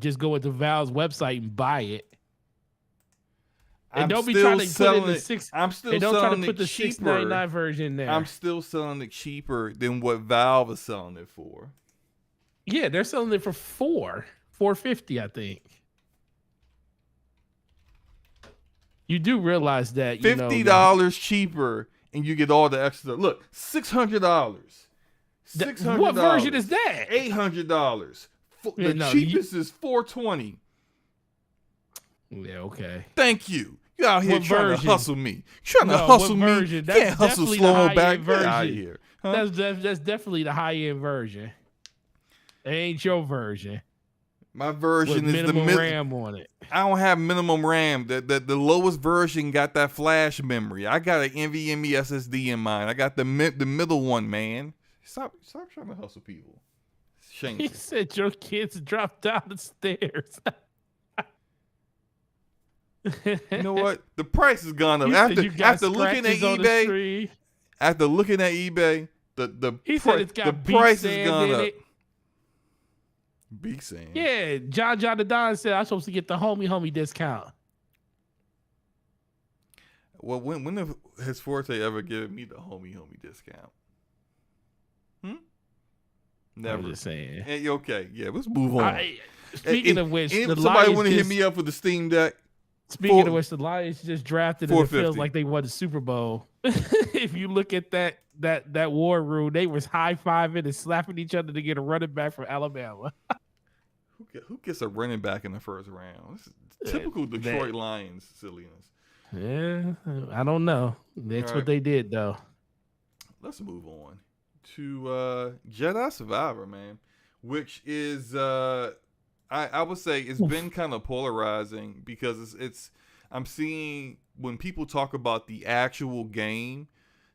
just go into Valve's website and buy it. And don't be trying to put in the six. I'm still selling it cheaper. $6.99 version there. I'm still selling it cheaper than what Valve is selling it for. Yeah, they're selling it for $450, I think. You do realize that $50 cheaper, and you get all the extra. Look, $600. What version is that? $800. The cheapest is $420. Yeah, okay. Thank you. You out here trying to hustle me. Trying to hustle me. You can't hustle slow back. Get out of here. Huh? That's definitely the high end version. It ain't your version. My version is the minimum RAM on it. I don't have minimum RAM. The lowest version got that flash memory. I got an NVMe SSD in mine. I got the middle one, man. Stop trying to hustle people. Shameful. He said your kids dropped down the stairs. You know what? The price has gone up. After looking at eBay, the price has gone up. Big sand. Yeah, John the Don said I'm supposed to get the homie discount. Well, when has Forte ever given me the homie discount? Never. I'm just saying. Hey, okay, yeah, let's move on. Speaking of which, somebody want to hit me up with the Steam Deck. Speaking of which, the Lions just drafted and it feels like they won the Super Bowl. If you look at that war room, they was high-fiving and slapping each other to get a running back from Alabama. Who gets a running back in the first round? This is typical Detroit Lions silliness. Yeah, I don't know. That's what they did, though. Let's move on to Jedi Survivor, man, which is I would say it's been kind of polarizing because I'm seeing when people talk about the actual game,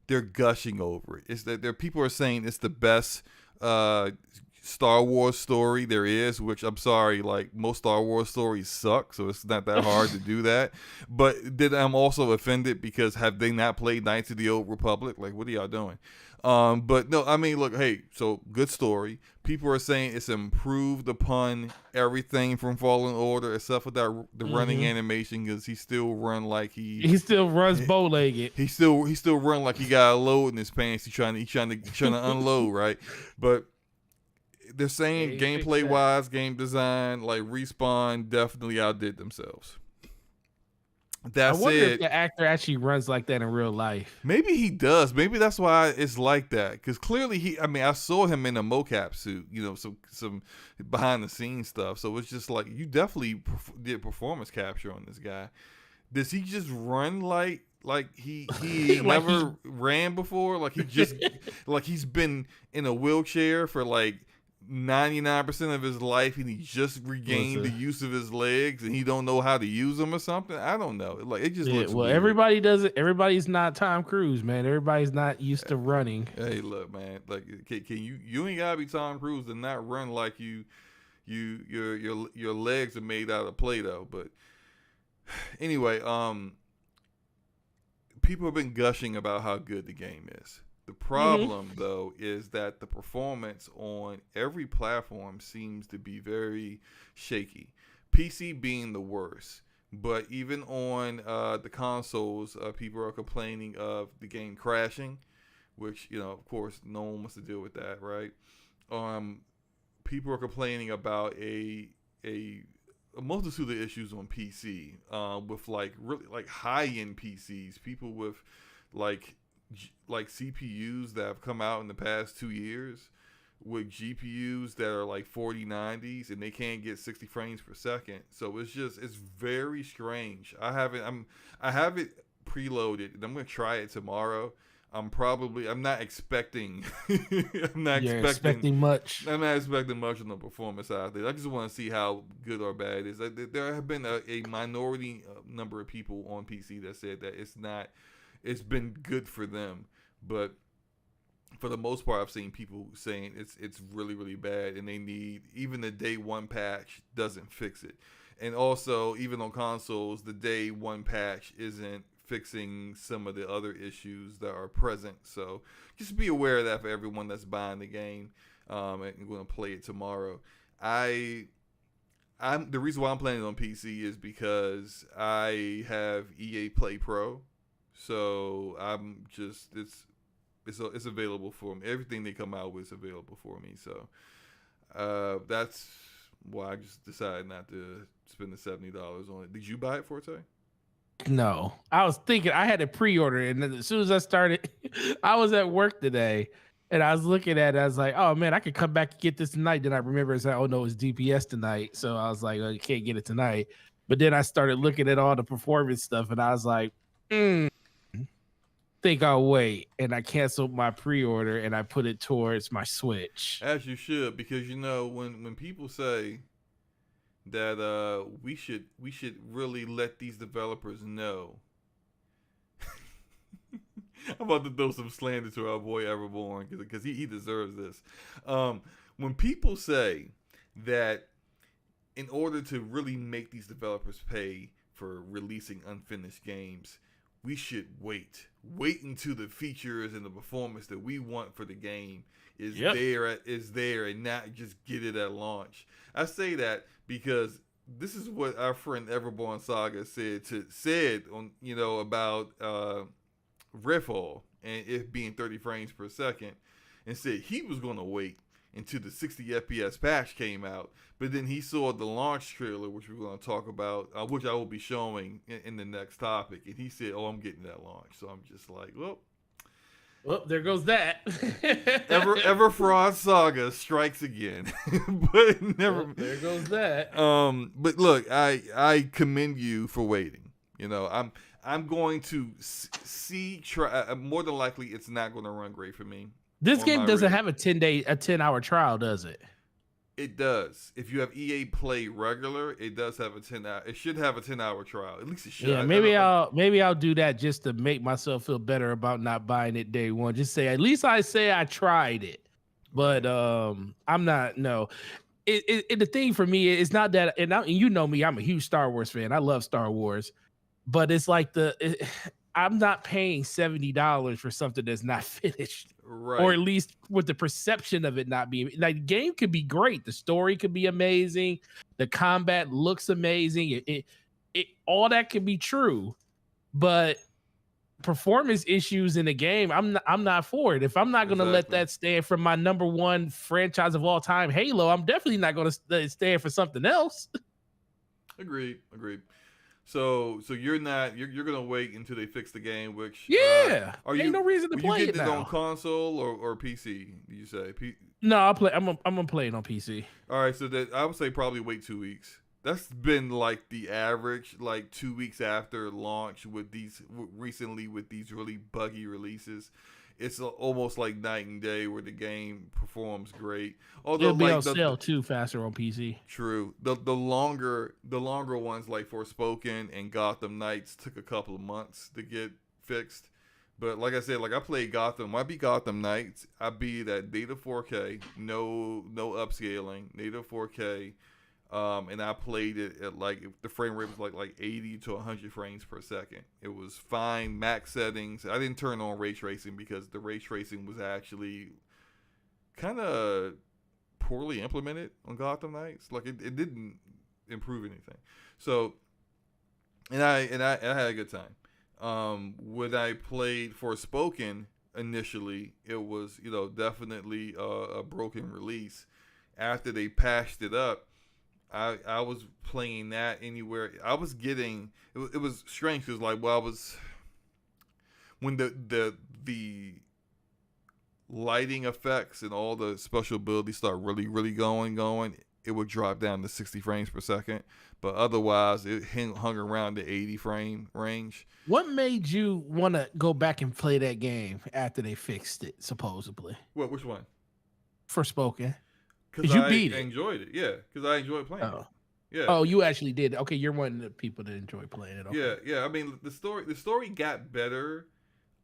they're gushing over it. It's that people are saying it's the best Star Wars story there is, which I'm sorry, like most Star Wars stories suck, so it's not that hard to do that. But then I'm also offended because have they not played Knights of the Old Republic? Like, what are y'all doing? But no, I mean, look, hey, so good story. People are saying it's improved upon everything from Fallen Order, except for the running animation, because he still run like he still runs bow-legged. He still run like he got a load in his pants. He's trying to unload, right? But they're saying gameplay wise, game design, like Respawn definitely outdid themselves. That's I wonder it. if the actor actually runs like that in real life. Maybe he does. Maybe that's why it's like that. Because clearly I saw him in a mocap suit, some behind the scenes stuff. So it's just like, you definitely did performance capture on this guy. Does he just run like he never ran before? Like he just, like he's been in a wheelchair for like 99% of his life, and he just regained the use of his legs, and he don't know how to use them or something. I don't know. Like it just looks weird. Everybody does it. Everybody's not Tom Cruise, man. Everybody's not used to running. Hey, look, man. Like, can you ain't gotta be Tom Cruise to not run like your legs are made out of Play-Doh. But anyway, people have been gushing about how good the game is. The problem, though, is that the performance on every platform seems to be very shaky. PC being the worst, but even on the consoles, people are complaining of the game crashing, which, of course, no one wants to deal with that, right? People are complaining about a multitude of issues on PC with really high-end PCs, people with like CPUs that have come out in the past 2 years with GPUs that are like 4090s, and they can't get 60 frames per second. So it's very strange. I have it preloaded, and I'm gonna try it tomorrow. I'm not expecting You're expecting much. I'm not expecting much on the performance out there. I just want to see how good or bad it is. There have been a minority number of people on PC that said that it's been good for them, but for the most part, I've seen people saying it's really, really bad, and they need, even the day one patch doesn't fix it. And also, even on consoles, the day one patch isn't fixing some of the other issues that are present. So just be aware of that for everyone that's buying the game and going to play it tomorrow. I'm the reason why I'm playing it on PC is because I have EA Play Pro, so I'm just it's available for me. Everything they come out with is available for me. So that's why I just decided not to spend the $70 on it. Did you buy it, Forte? No, I was thinking I had to pre-order it, and then as soon as I started, I was at work today, and I was looking at it. I was like, "Oh man, I could come back and get this tonight." Then I remember it's like, "Oh no, it's DPS tonight," so I was like, "Oh, you can't get it tonight." But then I started looking at all the performance stuff, and I was like, "Think I'll wait," and I canceled my pre-order and I put it towards my Switch. As you should, because when people say that we should really let these developers know. I'm about to throw some slander to our boy Everborn because he deserves this. When people say that in order to really make these developers pay for releasing unfinished games, we should wait until the features and the performance that we want for the game is there and not just get it at launch. I say that because this is what our friend Everborn Saga said on about Redfall and it being 30 frames per second, and said he was going to wait until the 60 FPS patch came out, but then he saw the launch trailer, which we're going to talk about, which I will be showing in the next topic, and he said, "Oh, I'm getting that launch." So I'm just like, well, there goes that. Ever Fraud Saga strikes again. But never. Well, there goes that. But look, I commend you for waiting. I'm going to try. More than likely, it's not going to run great for me. This game doesn't have a 10-hour trial, does it? It does. If you have EA Play regular, it does have a 10-hour. It should have a 10-hour trial. At least it should. Yeah, maybe I'll do that just to make myself feel better about not buying it day one. Just say at least I tried it. But I'm not. No, the thing for me is not that. And you know me, I'm a huge Star Wars fan. I love Star Wars, but it's like I'm not paying $70 for something that's not finished. Right. Or at least with the perception of it not being like, the game could be great. The story could be amazing. The combat looks amazing. It all that could be true, but performance issues in the game, I'm not for it. If I'm not going to let that stand for my number one franchise of all time, Halo, I'm definitely not going to stand for something else. Agreed. So you're gonna wait until they fix the game, which ain't no reason to play it now. You getting it on console or PC? Did you say? No, I'll play. I'm gonna play it on PC. All right, so that I would say probably wait 2 weeks. That's been like the average, like 2 weeks after launch with these really buggy releases. It's almost like night and day where the game performs great. Although it'll be on sale too faster on PC. True. The longer ones like Forspoken and Gotham Knights took a couple of months to get fixed. But like I said, like I played Gotham. When I beat Gotham Knights, I beat at native 4K, no upscaling, native 4K. And I played it at like the frame rate was like 80 to 100 frames per second. It was fine, max settings. I didn't turn on ray tracing because the ray tracing was actually kind of poorly implemented on Gotham Knights. Like it didn't improve anything. So, and I had a good time. When I played Forspoken initially, it was definitely a broken release. After they patched it up, I was playing that anywhere. I was getting it was strange because when the lighting effects and all the special abilities start really going, it would drop down to 60 frames per second. But otherwise, it hung around the 80 frame range. What made you want to go back and play that game after they fixed it, supposedly? What? Which one? Forspoken. Because you I beat it. enjoyed it. Yeah, because I enjoyed playing it. Yeah. Oh, you actually did. Okay, you're one of the people that enjoy playing it. Okay. Yeah. I mean, the story got better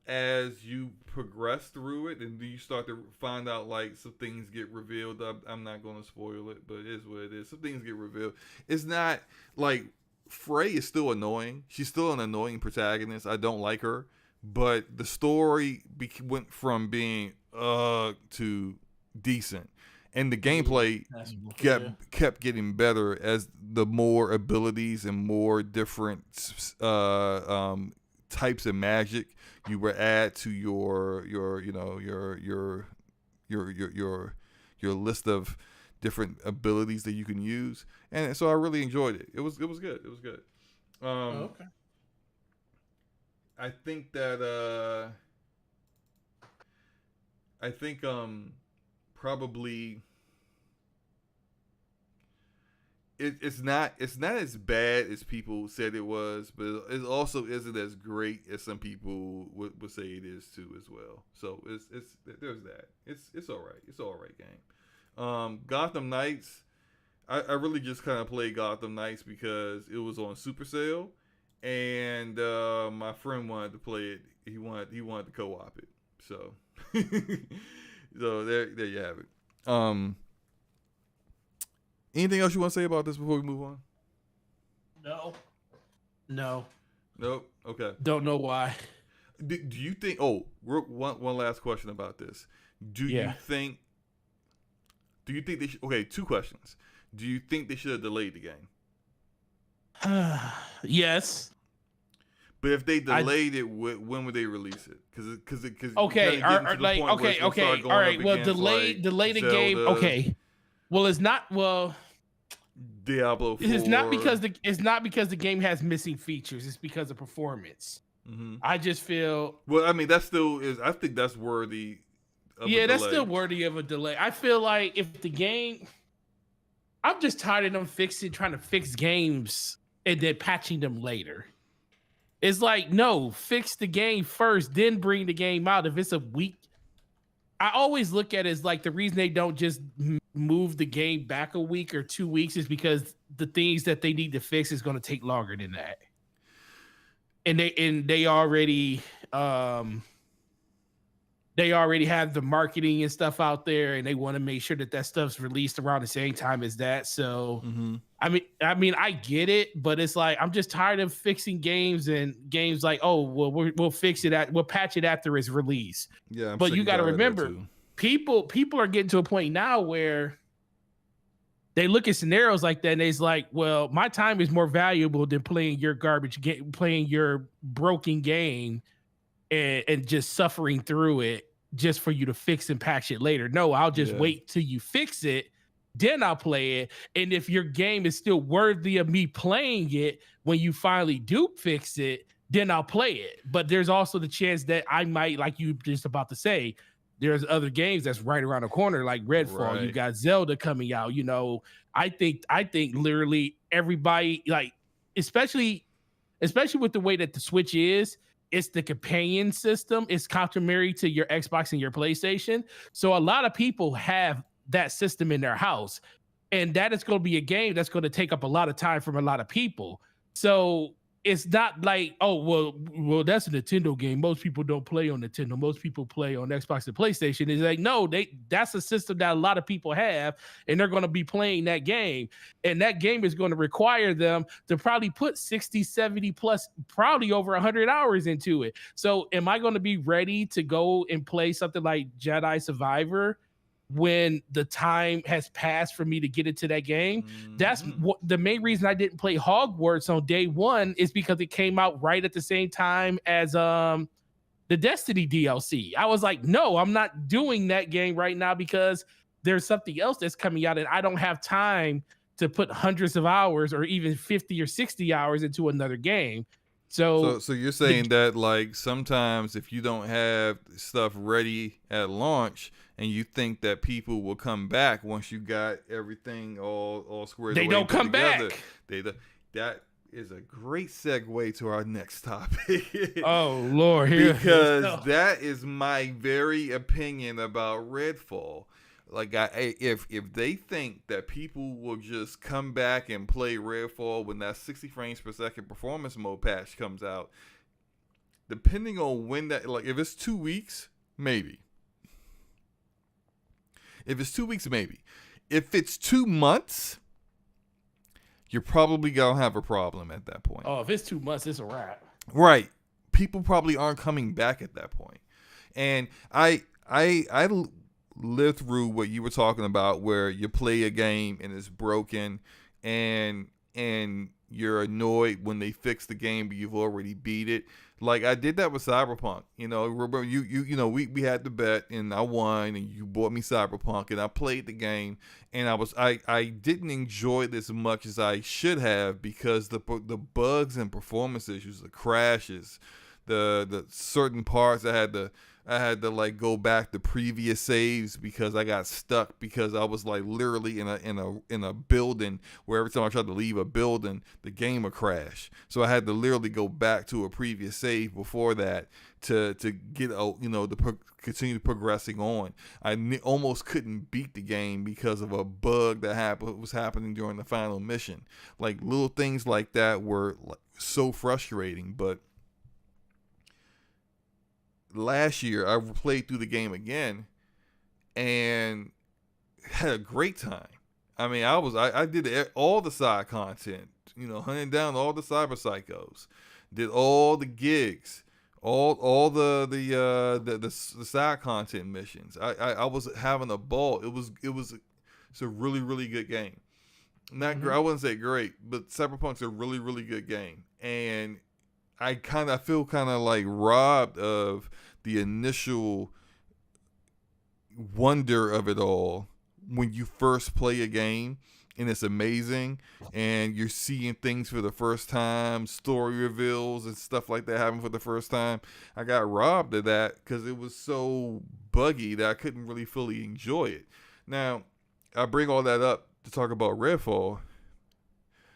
as you progress through it, and you start to find out like some things get revealed. I'm not going to spoil it, but it is what it is. Some things get revealed. It's not like Frey is still annoying. She's still an annoying protagonist. I don't like her, but the story went from being to decent. And the gameplay kept getting better as the more abilities and more different types of magic you would add to your list of different abilities that you can use. And so I really enjoyed it. It was good. It was good. Okay. I think that probably it's not as bad as people said it was, but it also isn't as great as some people would say it is too as well. So it's there's that. It's all right. It's all right game. Gotham Knights, I really just kind of played Gotham Knights because it was on Super Sale, and my friend wanted to play it. He wanted to co-op it. So so there you have it. Anything else you want to say about this before we move on? No. Nope. Okay. Don't know why. Do you think? Oh, one last question about this. Do you think they should? Okay, two questions. Do you think they should have delayed the game? Yes. But if they delayed it, when would they release it? Because okay, all right. Well, delay the game. Okay. Well, it's not. Well, Diablo 4. It's not because the game has missing features. It's because of performance. Mm-hmm. I just feel. Well, I mean, that still is. I think that's worthy. That's still worthy of a delay. I feel like if the game, I'm just tired of them trying to fix games and then patching them later. It's like, no, fix the game first, then bring the game out. If it's a week, I always look at it as like the reason they don't just move the game back a week or 2 weeks is because the things that they need to fix is going to take longer than that. And they already have the marketing and stuff out there, and they want to make sure that stuff's released around the same time as that. So, I mean, I get it, but it's like I'm just tired of fixing games and games like, oh, well, we'll fix it we'll patch it after it's released. Yeah, but you got to remember, people are getting to a point now where they look at scenarios like that and it's like, well, my time is more valuable than playing your garbage game, playing your broken game, and just suffering through it just for you to fix and patch it later. No, I'll just wait till you fix it, then I'll play it. And if your game is still worthy of me playing it when you finally do fix it, then I'll play it. But there's also the chance that I might, like you just about to say, there's other games that's right around the corner, like Redfall. Right. You got Zelda coming out. You know, I think literally everybody, like, especially with the way that the Switch is, it's the companion system. It's complementary to your Xbox and your PlayStation. So a lot of people have that system in their house, and that is going to be a game that's going to take up a lot of time from a lot of people. So it's not like, oh, well, that's a Nintendo game. Most people don't play on Nintendo. Most people play on Xbox and PlayStation. It's like, no, that's a system that a lot of people have, and they're going to be playing that game. And that game is going to require them to probably put 60, 70 plus, probably over 100 hours into it. So am I going to be ready to go and play something like Jedi Survivor when the time has passed for me to get into that game? That's what the main reason I didn't play Hogwarts on day one is because it came out right at the same time as the Destiny DLC. I was like, no, I'm not doing that game right now because there's something else that's coming out and I don't have time to put hundreds of hours or even 50 or 60 hours into another game. So So you're saying that like sometimes if you don't have stuff ready at launch and you think that people will come back once you got everything all squared they away don't and put come together, back. that is a great segue to our next topic. Oh Lord, here because that is my very opinion about Redfall. Like if they think that people will just come back and play Redfall when that 60 frames per second performance mode patch comes out, depending on when that, like if it's 2 weeks, maybe. If it's 2 weeks, maybe. If it's 2 months, you're probably gonna have a problem at that point. Oh, if it's 2 months, it's a wrap. Right. People probably aren't coming back at that point. And I lived through what you were talking about, where you play a game and it's broken, and you're annoyed when they fix the game, but you've already beat it. Like I did that with Cyberpunk. You know, remember you know we had the bet and I won, and you bought me Cyberpunk, and I played the game, and I didn't enjoy it as much as I should have because the bugs and performance issues, the crashes, the certain parts I had to like go back to previous saves because I got stuck because I was like literally in a building where every time I tried to leave a building, the game would crash. So I had to literally go back to a previous save before that to get continue progressing on. I almost couldn't beat the game because of a bug that was happening during the final mission. Like little things like that were like so frustrating, but last year I played through the game again and had a great time. I mean, I did all the side content, hunting down all the cyber psychos, did all the gigs, all the side content missions. I was having a ball. It's a really, really good game. Not I wouldn't say great, but Cyberpunk's a really, really good game, and I feel kind of like robbed of the initial wonder of it all when you first play a game and it's amazing and you're seeing things for the first time, story reveals and stuff like that happen for the first time. I got robbed of that because it was so buggy that I couldn't really fully enjoy it. Now, I bring all that up to talk about Redfall.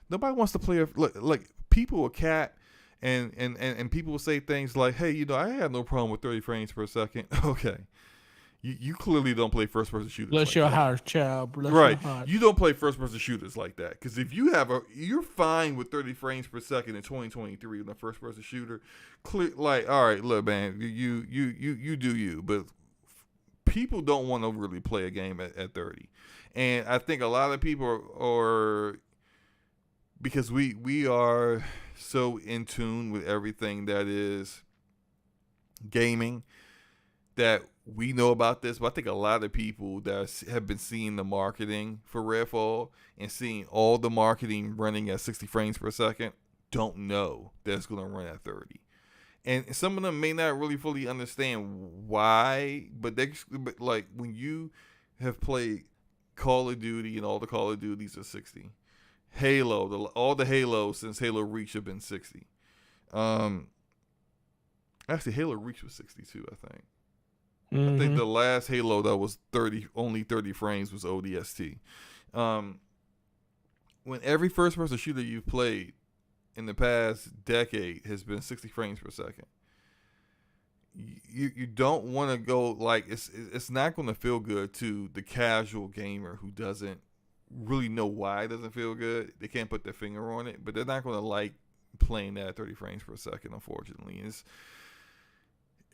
Nobody wants to play like people are cat. And people will say things like, hey, I had no problem with 30 frames per second. Okay. You clearly don't play first-person shooters. Bless your heart, child. Bless right. Your heart. You don't play first-person shooters like that. Because if you're fine with 30 frames per second in 2023 in a first-person shooter. Like, all right, look, man, you do you. But people don't want to really play a game at 30. And I think a lot of people are because we are so in tune with everything that is gaming that we know about this, but I think a lot of people that have been seeing the marketing for Redfall and seeing all the marketing running at 60 frames per second don't know that it's going to run at 30. And some of them may not really fully understand why, but like when you have played Call of Duty and all the Call of Duties are 60. Halo, all the Halos since Halo Reach have been 60. Actually, Halo Reach was 62, I think. Mm-hmm. I think the last Halo that was only 30 frames was ODST. When every first-person shooter you've played in the past decade has been 60 frames per second, you don't want to go like it's not going to feel good to the casual gamer who doesn't really know why it doesn't feel good. They can't put their finger on it, but they're not going to like playing that at 30 frames per second, unfortunately.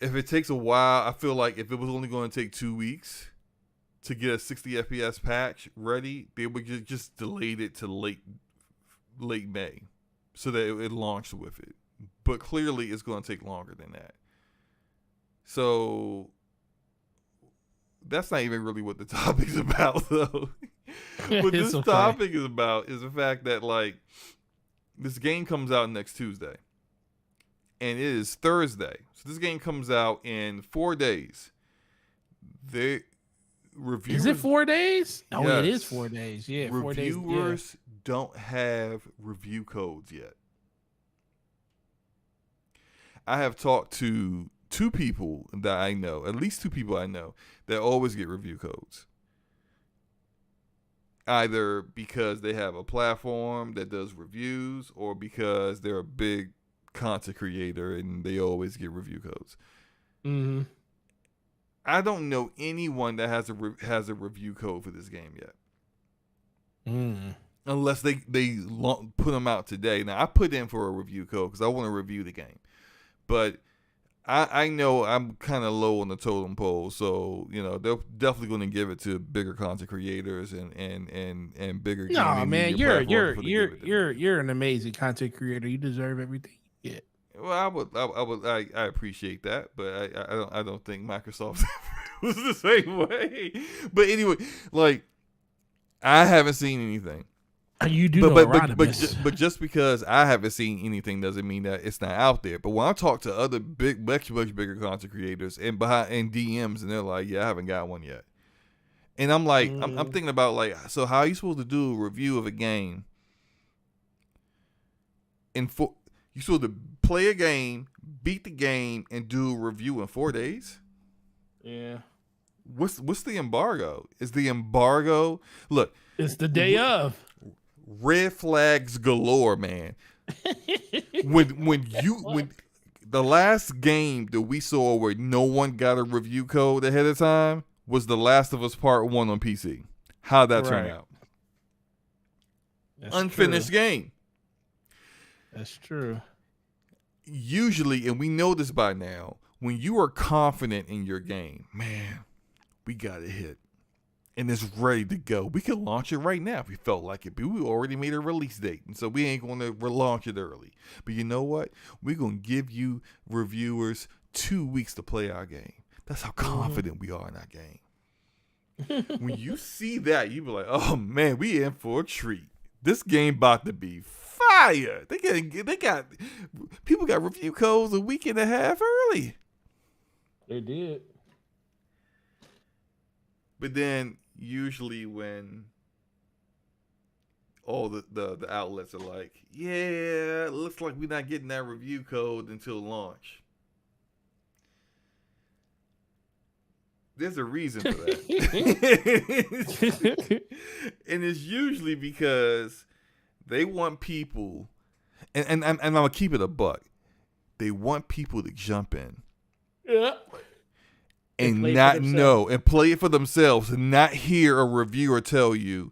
If it takes a while, I feel like if it was only going to take 2 weeks to get a 60 FPS patch ready, they would just delayed it to late May so that it launched with it. But clearly it's going to take longer than that. So that's not even really what the topic's about, though. What this topic is about is the fact that, like, this game comes out next Tuesday. And it is Thursday. So this game comes out in 4 days. Is it 4 days? Oh, yes. It is 4 days. Yeah, 4 days. Reviewers don't have review codes yet. I have talked to two people that I know, at least two people I know, that always get review codes. Either because they have a platform that does reviews or because they're a big content creator and they always get review codes. Mm-hmm. I don't know anyone that has a review code for this game yet. Unless they put them out today. Now, I put in for a review code because I want to review the game. But I know I'm kind of low on the totem pole, so they're definitely going to give it to bigger content creators and bigger. No, man, you're an amazing content creator. You deserve everything you get. Well, I appreciate that, but I don't think Microsoft was the same way. But anyway, like I haven't seen anything. You do but just because I haven't seen anything doesn't mean that it's not out there. But when I talk to other much bigger content creators and DMs, and they're like, "Yeah, I haven't got one yet," and I'm like, I'm thinking about like, so how are you supposed to do a review of a game? You're supposed to play a game, beat the game, and do a review in 4 days? Yeah. What's the embargo? Is the embargo? Look, it's the day of. Red flags galore, man. when the last game that we saw where no one got a review code ahead of time was The Last of Us Part 1 on PC. How'd that turn out? That's unfinished true. Game. That's true. Usually, and we know this by now, when you are confident in your game, man, we got a hit. And it's ready to go. We could launch it right now if we felt like it. But we already made a release date. And so we ain't going to relaunch it early. But you know what? We're going to give you reviewers 2 weeks to play our game. That's how confident we are in our game. When you see that, you be like, oh, man, we in for a treat. This game about to be fire. People got review codes a week and a half early. They did. But then usually when all the outlets are like, yeah, it looks like we're not getting that review code until launch. There's a reason for that. And it's usually because they want people, and I'm going to keep it a buck. They want people to jump in. Yeah. And not know and play it for themselves and not hear a reviewer tell you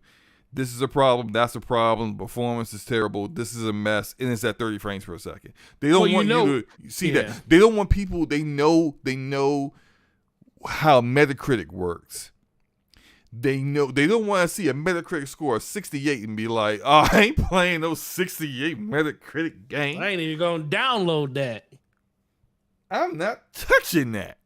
this is a problem, that's a problem, performance is terrible, this is a mess, and it's at 30 frames per second. They don't want you to see that. They don't want people, they know how Metacritic works. They don't want to see a Metacritic score of 68 and be like, oh, I ain't playing those 68 Metacritic games. I ain't even gonna download that. I'm not touching that.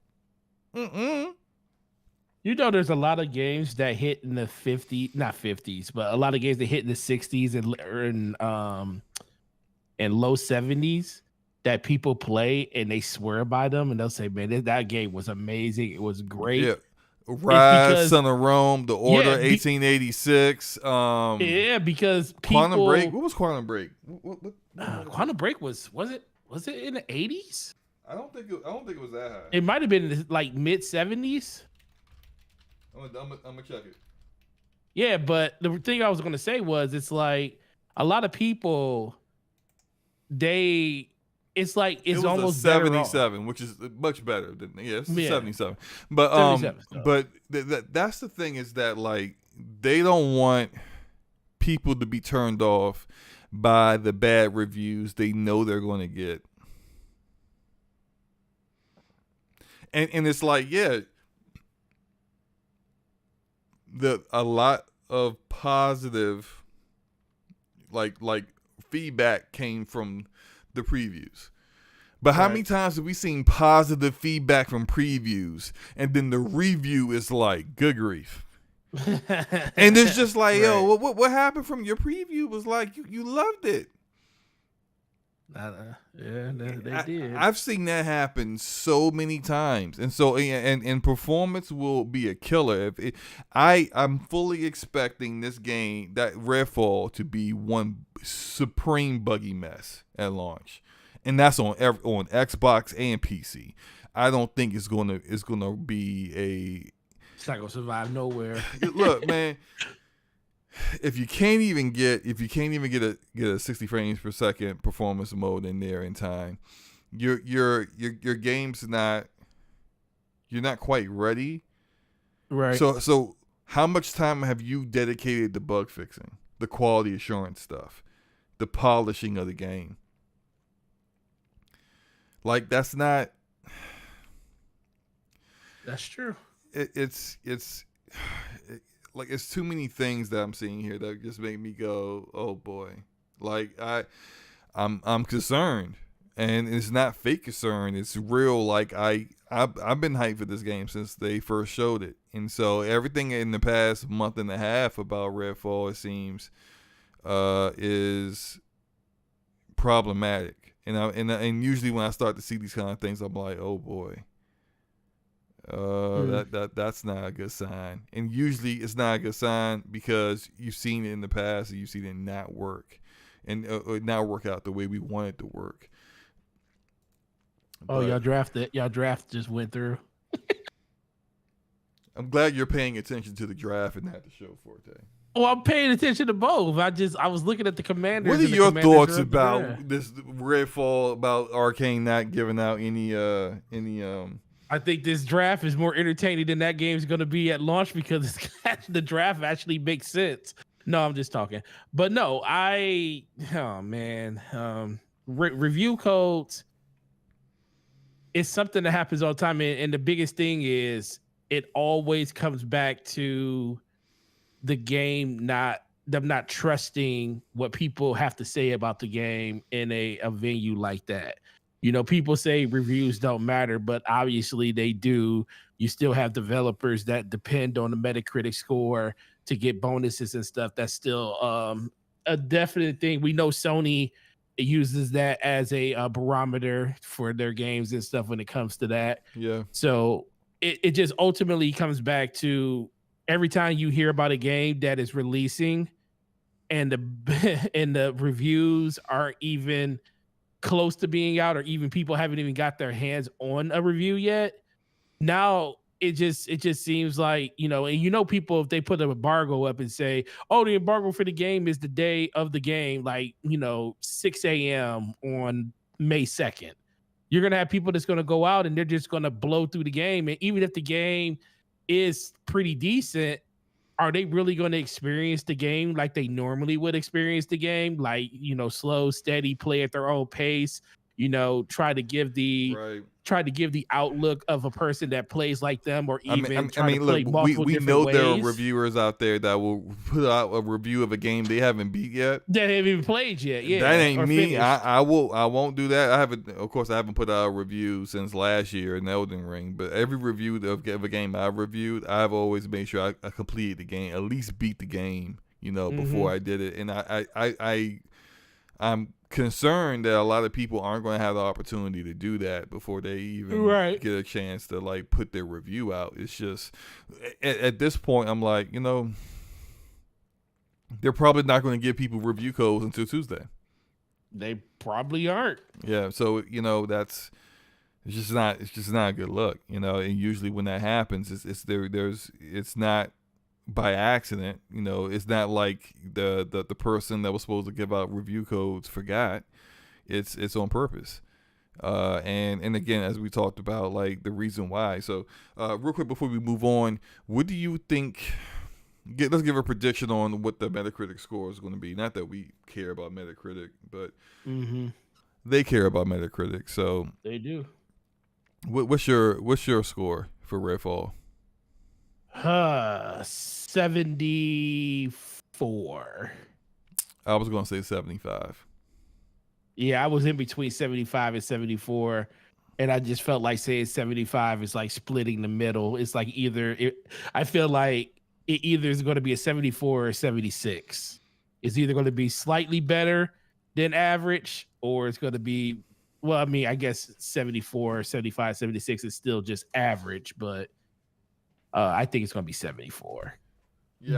You know, there's a lot of games that hit in the 50s, not 50s, but a lot of games that hit in the 60s and low 70s that people play and they swear by them and they'll say, man, that game was amazing. It was great. Yeah. Rise, Son of Rome, The Order, 1886. Yeah, because people... Quantum Break. What was Quantum Break? Quantum Break was it in the 80s? I don't think it was that high. It might have been like mid 70s. I'm gonna check it. Yeah, but the thing I was gonna say was it's like a lot of people it's almost 77, which is much better than 77. But 77, but that's the thing is that like they don't want people to be turned off by the bad reviews they know they're going to get. And it's like, yeah, a lot of positive like feedback came from the previews. But how many times have we seen positive feedback from previews and then the review is like, good grief. And it's just like, yo, what happened from your preview was like, you loved it. Yeah, they did. I've seen that happen so many times, and so and performance will be a killer. I'm fully expecting this game, that Redfall, to be one supreme buggy mess at launch, and that's on Xbox and PC. I don't think it's gonna be a. It's not gonna survive nowhere. Look, man. If you can't even get a 60 frames per second performance mode in there in time, your game's not. You're not quite ready. Right. So how much time have you dedicated to bug fixing, the quality assurance stuff, the polishing of the game? Like, that's not. That's true. It's like, it's too many things that I'm seeing here that just make me go, oh boy. Like, I'm concerned, and it's not fake concern. It's real. Like, I've been hyped for this game since they first showed it, and so everything in the past month and a half about Redfall, it seems, is problematic. And usually when I start to see these kind of things, I'm like, oh boy. That's not a good sign. And usually it's not a good sign because you've seen it in the past and you've seen it not work, and not work out the way we want it to work. Oh, y'all draft just went through. I'm glad you're paying attention to the draft and not the show, Forte. Well, I'm paying attention to both. I was looking at the Commanders. What are your thoughts about this Redfall, about Arcane not giving out any I think this draft is more entertaining than that game's going to be at launch because the draft actually makes sense. No, I'm just talking. But no, review codes is something that happens all the time. And the biggest thing is it always comes back to the game, them not trusting what people have to say about the game in a venue like that. You know, people say reviews don't matter, but obviously they do. You still have developers that depend on the Metacritic score to get bonuses and stuff. That's still a definite thing. We know Sony uses that as a barometer for their games and stuff when it comes to that. Yeah. So it just ultimately comes back to every time you hear about a game that is releasing and the reviews aren't even close to being out, or even people haven't even got their hands on a review yet. Now it just seems like, and people, if they put an embargo up and say, oh, the embargo for the game is the day of the game, like, 6 a.m. on May 2nd, you're going to have people that's going to go out and they're just going to blow through the game. And even if the game is pretty decent, are they really going to experience the game like they normally would experience the game? Like, slow, steady, play at their own pace, try to give the outlook of a person that plays like them, or even we know ways. There are reviewers out there that will put out a review of a game they haven't beat yet. That haven't even played yet. Yeah. That ain't me. I won't do that. I haven't put out a review since last year in Elden Ring, but every review of a game I've reviewed, I've always made sure I completed the game, at least beat the game, before I did it. And I'm concerned that a lot of people aren't going to have the opportunity to do that before they even get a chance to put their review out. It's just at this point, I'm like, they're probably not going to give people review codes until Tuesday. They probably aren't. Yeah, so it's just not a good look, And usually when that happens, it's not by accident. It's not like the person that was supposed to give out review codes forgot. It's on purpose. And again, as we talked about, the reason why. So real quick before we move on, what do you think? Let's give a prediction on what the Metacritic score is going to be. Not that we care about Metacritic, but they care about Metacritic. So they do. What's your score for Redfall? 74. I was gonna say 75. Yeah, I was in between 75 and 74, and I just felt like saying 75 is like splitting the middle. It's like I feel like it either is going to be a 74 or 76. It's either going to be slightly better than average, or it's going to be, well, I mean, I guess 74, 75, 76 is still just average, but I think it's going to be 74.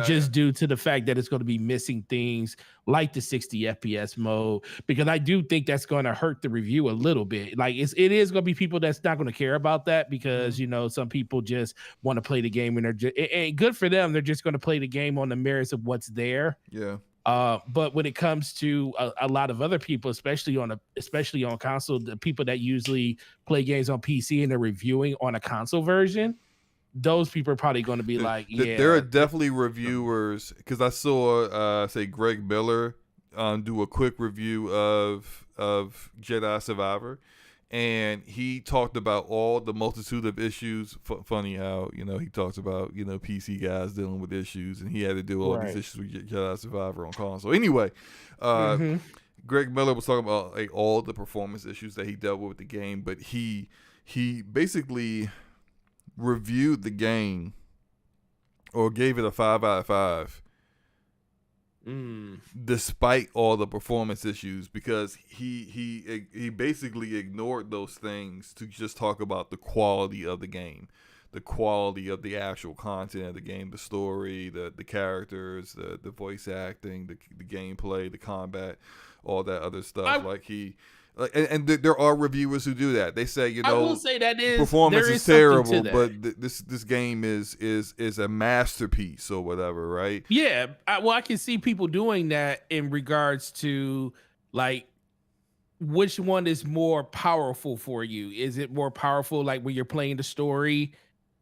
just due to the fact that it's going to be missing things like the 60 FPS mode, because I do think that's going to hurt the review a little bit. Like it is going to be people that's not going to care about that because, you know, some people just want to play the game and they're just, it ain't good for them. They're just going to play the game on the merits of what's there. Yeah. But when it comes to a lot of other people, especially on console, the people that usually play games on PC and they're reviewing on a console version, those people are probably going to be like, yeah. There are definitely reviewers, because I saw, say, Greg Miller do a quick review of Jedi Survivor, and he talked about all the multitude of issues. Funny how, you know, he talks about, you know, PC guys dealing with issues, and he had to deal with all these issues with Jedi Survivor on console. Anyway, Greg Miller was talking about like all the performance issues that he dealt with the game, but he basically reviewed the game or gave it a 5 out of 5 despite all the performance issues, because he basically ignored those things to just talk about the quality of the game, the quality of the actual content of the game, the story, the characters, the voice acting, the gameplay, the combat, all that other stuff. And there are reviewers who do that. They say, you know, I will say that performance is terrible, but this game is a masterpiece or whatever, right? Yeah, I can see people doing that in regards to like which one is more powerful for you. Is it more powerful like when you're playing the story,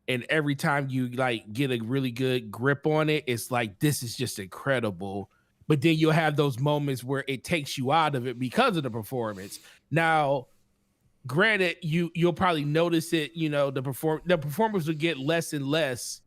and every time you like get a really good grip on it, it's like this is just incredible. But then you'll have those moments where it takes you out of it because of the performance. Now, granted, you'll probably notice it, you know, the performance will get less and less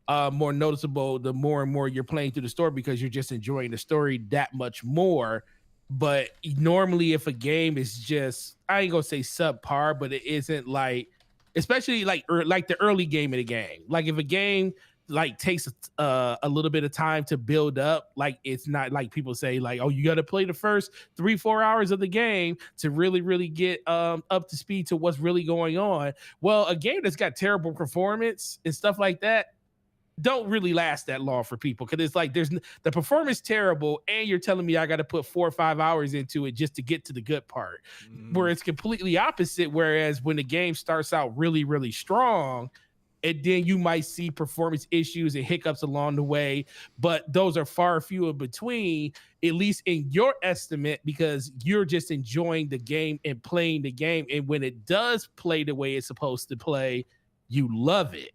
more noticeable the more and more you're playing through the story, because you're just enjoying the story that much more. But normally if a game is just, I ain't gonna say subpar, but it isn't like, especially like the early game of the game. Like if a game like takes a little bit of time to build up, like it's not like people say like, oh, you got to play the first 3-4 hours of the game to really get up to speed to what's really going on. Well, a game that's got terrible performance and stuff like that don't really last that long for people, because it's like the performance terrible and you're telling me I got to put 4 or 5 hours into it just to get to the good part, where it's completely opposite. Whereas when the game starts out really strong, and then you might see performance issues and hiccups along the way, but those are far few in between, at least in your estimate, because you're just enjoying the game and playing the game. And when it does play the way it's supposed to play, you love it.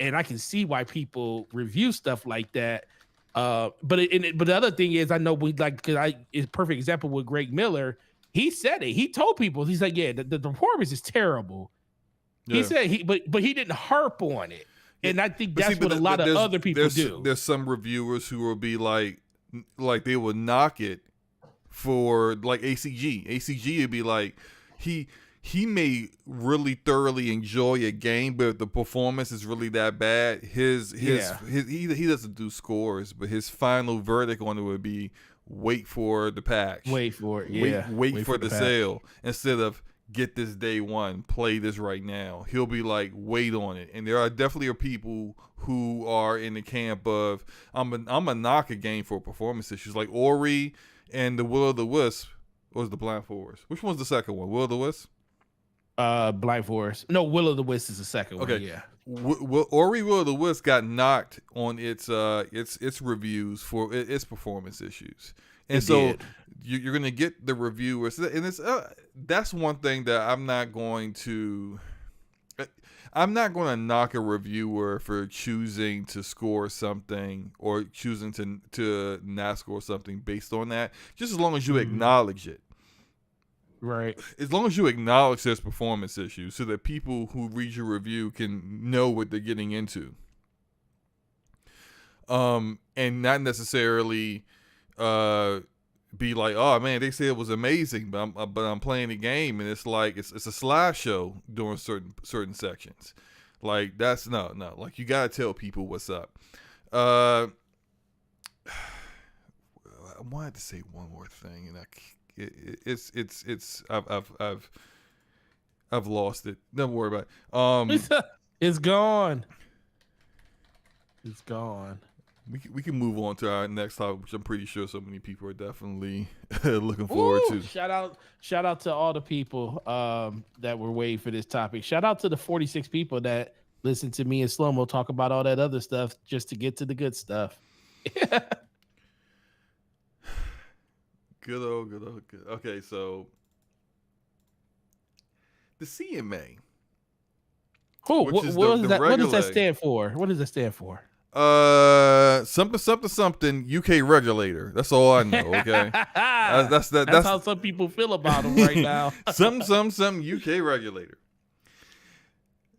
And I can see why people review stuff like that. But the other thing is, I know because it's a perfect example with Greg Miller. He said it. He told people, he's like, yeah, the performance is terrible. Yeah. He said but he didn't harp on it. And I think that's what a lot of other people do. There's some reviewers who will be like they will knock it for like ACG. ACG would be like, he may really thoroughly enjoy a game, but if the performance is really that bad, he doesn't do scores, but his final verdict on it would be wait for the patch. Wait for it. Yeah. Wait for the sale, instead of get this day one, play this right now. He'll be like, wait on it. And there are definitely people who are in the camp of, I'm gonna knock a game for performance issues, like Ori and the Will of the Wisp. Or was the Blind Forest? Which one's the second one? Will of the Wisp? Blind Forest. No, Will of the Wisp is the second one. Yeah. Ori Will of the Wisp got knocked on its reviews for its performance issues. And you're going to get the reviewers, and it's that's one thing that I'm not going to knock a reviewer for choosing to score something or choosing to not score something based on that, just as long as you acknowledge it. Right. As long as you acknowledge there's performance issues, so that people who read your review can know what they're getting into. And not necessarily be like, oh man, they say it was amazing, but I'm playing the game and it's like it's a slideshow during certain sections. Like that's no. Like you gotta tell people what's up. I wanted to say one more thing, and I've lost it. Don't worry about it. It's gone. It's gone. we can move on to our next topic, which I'm pretty sure so many people are definitely looking forward to. Shout out to all the people that were waiting for this topic. Shout out to the 46 people that listened to me and Slow-Mo talk about all that other stuff just to get to the good stuff. Good. Okay, so the CMA. What does that stand for? What does that stand for? Something UK regulator. That's all I know. Okay, that's how some people feel about them right now. some UK regulator.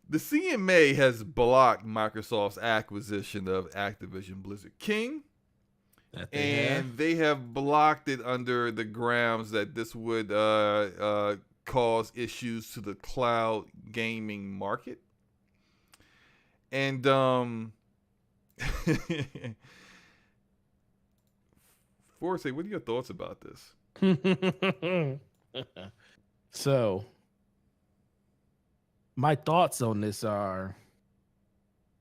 The CMA has blocked Microsoft's acquisition of Activision Blizzard King, and they have blocked it under the grounds that this would cause issues to the cloud gaming market. And Forte, what are your thoughts about this? So, my thoughts on this are,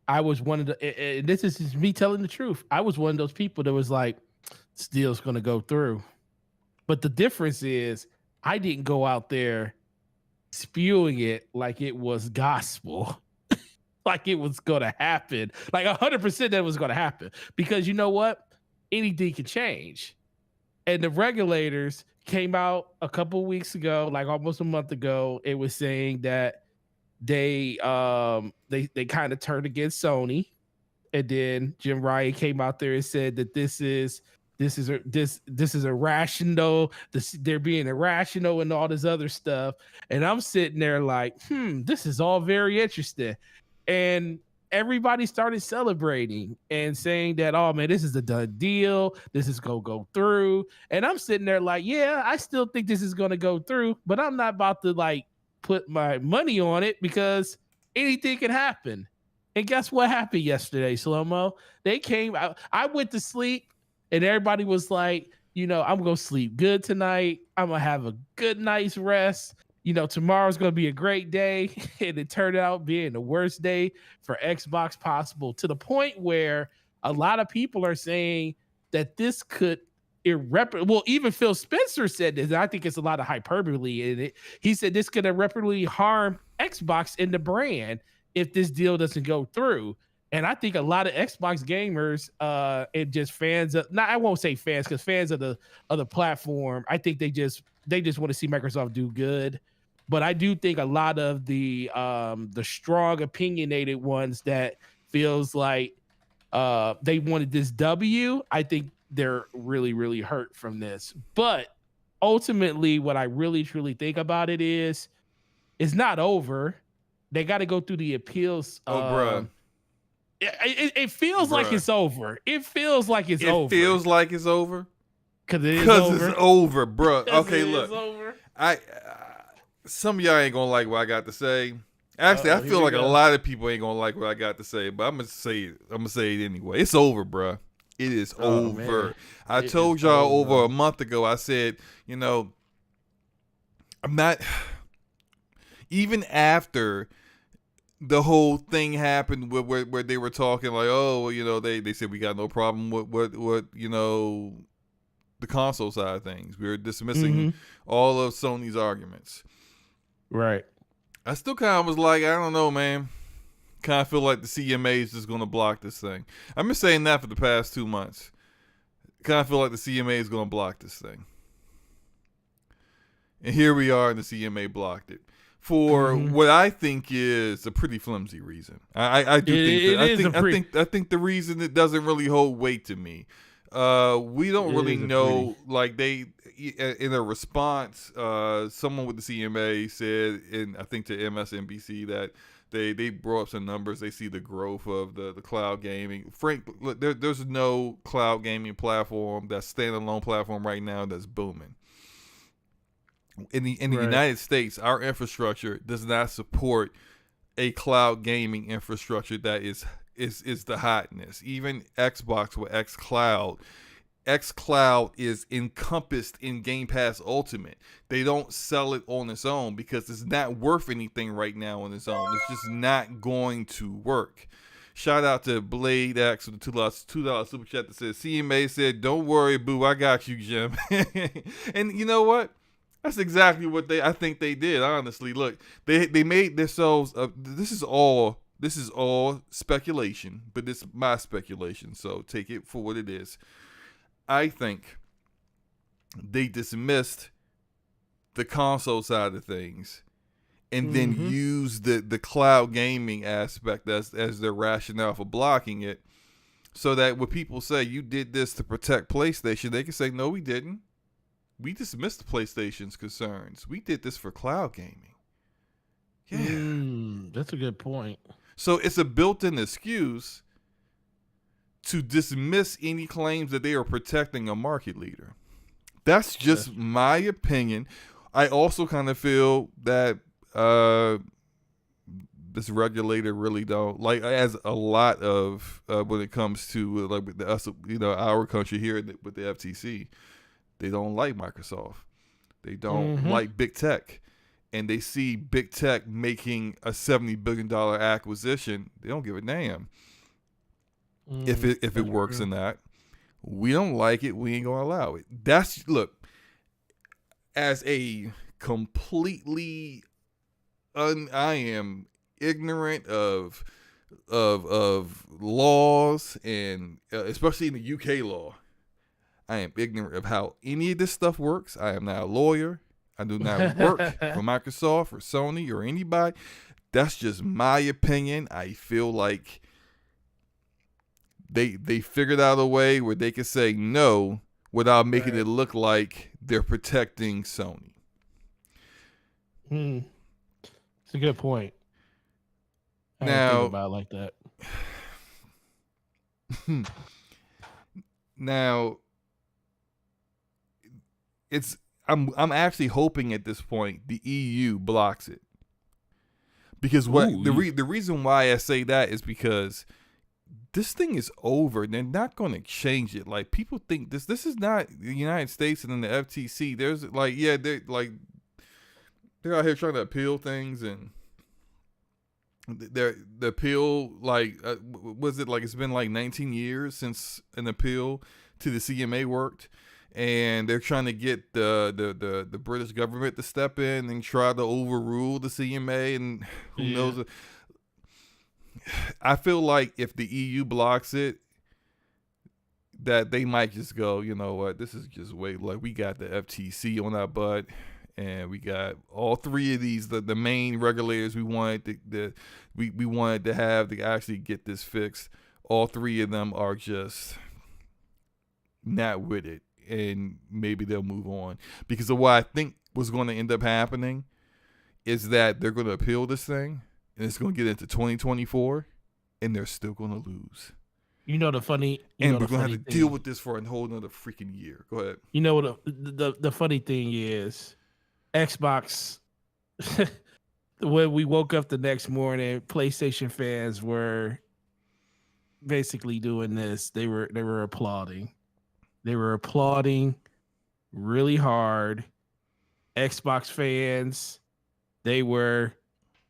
I was one of the, this is just me telling the truth. I was one of those people that was like, this deal's going to go through. But the difference is, I didn't go out there spewing it like it was gospel. Like it was going to happen. Like 100% that was going to happen. Because you know what? Anything can change. And the regulators came out a couple weeks ago, like almost a month ago. It was saying that they kind of turned against Sony. And then Jim Ryan came out there and said that this is irrational. They're being irrational and all this other stuff. And I'm sitting there like, this is all very interesting. And everybody started celebrating and saying that, oh man, this is a done deal. This is gonna go through. And I'm sitting there like, yeah, I still think this is gonna go through, but I'm not about to like put my money on it because anything can happen. And guess what happened yesterday, Slow-Mo? They came out. I went to sleep and everybody was like, I'm gonna sleep good tonight. I'm gonna have a good night's rest. Tomorrow's going to be a great day. And it turned out being the worst day for Xbox possible, to the point where a lot of people are saying that this could well, even Phil Spencer said this, and I think it's a lot of hyperbole in it. He said this could irreparably harm Xbox and the brand if this deal doesn't go through. And I think a lot of Xbox gamers and just fans of, I won't say fans, because fans of the platform, I think they just want to see Microsoft do good. But I do think a lot of the strong opinionated ones that feels like they wanted this W, I think they're really, really hurt from this. But ultimately, what I really, truly think about it is, it's not over. They got to go through the appeals. Bruh. It feels like it's over. It feels like it's over. It feels like it's over? Because it's over, bro. Okay, look. Some of y'all ain't gonna like what I got to say. Actually, I feel like a lot of people ain't gonna like what I got to say, but I'm gonna say it anyway. It's over, bro. It is over. Man. I told y'all over a month ago. I said, I'm not. Even after the whole thing happened where they were talking like, they said we got no problem with the console side of things. We were dismissing all of Sony's arguments. Right. I still kind of was like, I don't know, man. Kind of feel like the CMA is just going to block this thing. I've been saying that for the past 2 months. Kind of feel like the CMA is going to block this thing. And here we are, and the CMA blocked it for what I think is a pretty flimsy reason. I think the reason it doesn't really hold weight to me. We don't really know. Like they, in a response, someone with the CMA said, I think to MSNBC, that they brought up some numbers. They see the growth of the cloud gaming. There's no cloud gaming platform, that's standalone platform right now that's booming. In the United States, our infrastructure does not support a cloud gaming infrastructure that is the hotness. Even Xbox with xCloud is encompassed in Game Pass Ultimate. They don't sell it on its own because it's not worth anything right now on its own. It's just not going to work. Shout out to Blade X with the $2 super chat that says CMA said, "Don't worry, boo, I got you, Jim." And you know what? That's exactly what I think they did. Honestly, look, they made themselves. This is all speculation, but this is my speculation. So take it for what it is. I think they dismissed the console side of things, and then used the cloud gaming aspect as their rationale for blocking it, so that when people say you did this to protect PlayStation, they can say, no, we didn't. We dismissed PlayStation's concerns. We did this for cloud gaming. Yeah. That's a good point. So it's a built-in excuse to dismiss any claims that they are protecting a market leader. That's just my opinion. I also kind of feel that this regulator really don't like, as a lot of when it comes to like with us, our country here with the FTC, they don't like Microsoft. They don't like big tech, and they see big tech making a $70 billion acquisition. They don't give a damn if it works in that. We don't like it. We ain't gonna allow it. Look, as a completely I am ignorant of laws, and especially in the UK law. I am ignorant of how any of this stuff works. I am not a lawyer. I do not work for Microsoft or Sony or anybody. That's just my opinion. I feel like they figured out a way where they can say no without making it look like they're protecting Sony. It's a good point. I didn't think about it like that. Now, I'm actually hoping at this point the EU blocks it, because the reason why I say that is because this thing is over. They're not going to change it. Like, people think this is not the United States and then the FTC. There's they're out here trying to appeal things, and the appeal, was it like it's been like 19 years since an appeal to the CMA worked. And they're trying to get the British government to step in and try to overrule the CMA, and who knows. I feel like if the EU blocks it, that they might just go, you know what, this is just we got the FTC on our butt, and we got all three of these, the main regulators we wanted we wanted to have to actually get this fixed. All three of them are just not with it. And maybe they'll move on, because of what I think was going to end up happening is that they're going to appeal this thing, and it's going to get into 2024, and they're still going to lose. You know the funny, and we're going to have to deal with this for a whole nother freaking year. Go ahead. You know what the funny thing is, Xbox. When we woke up the next morning, PlayStation fans were basically doing this. They were applauding. They were applauding really hard. Xbox fans, they were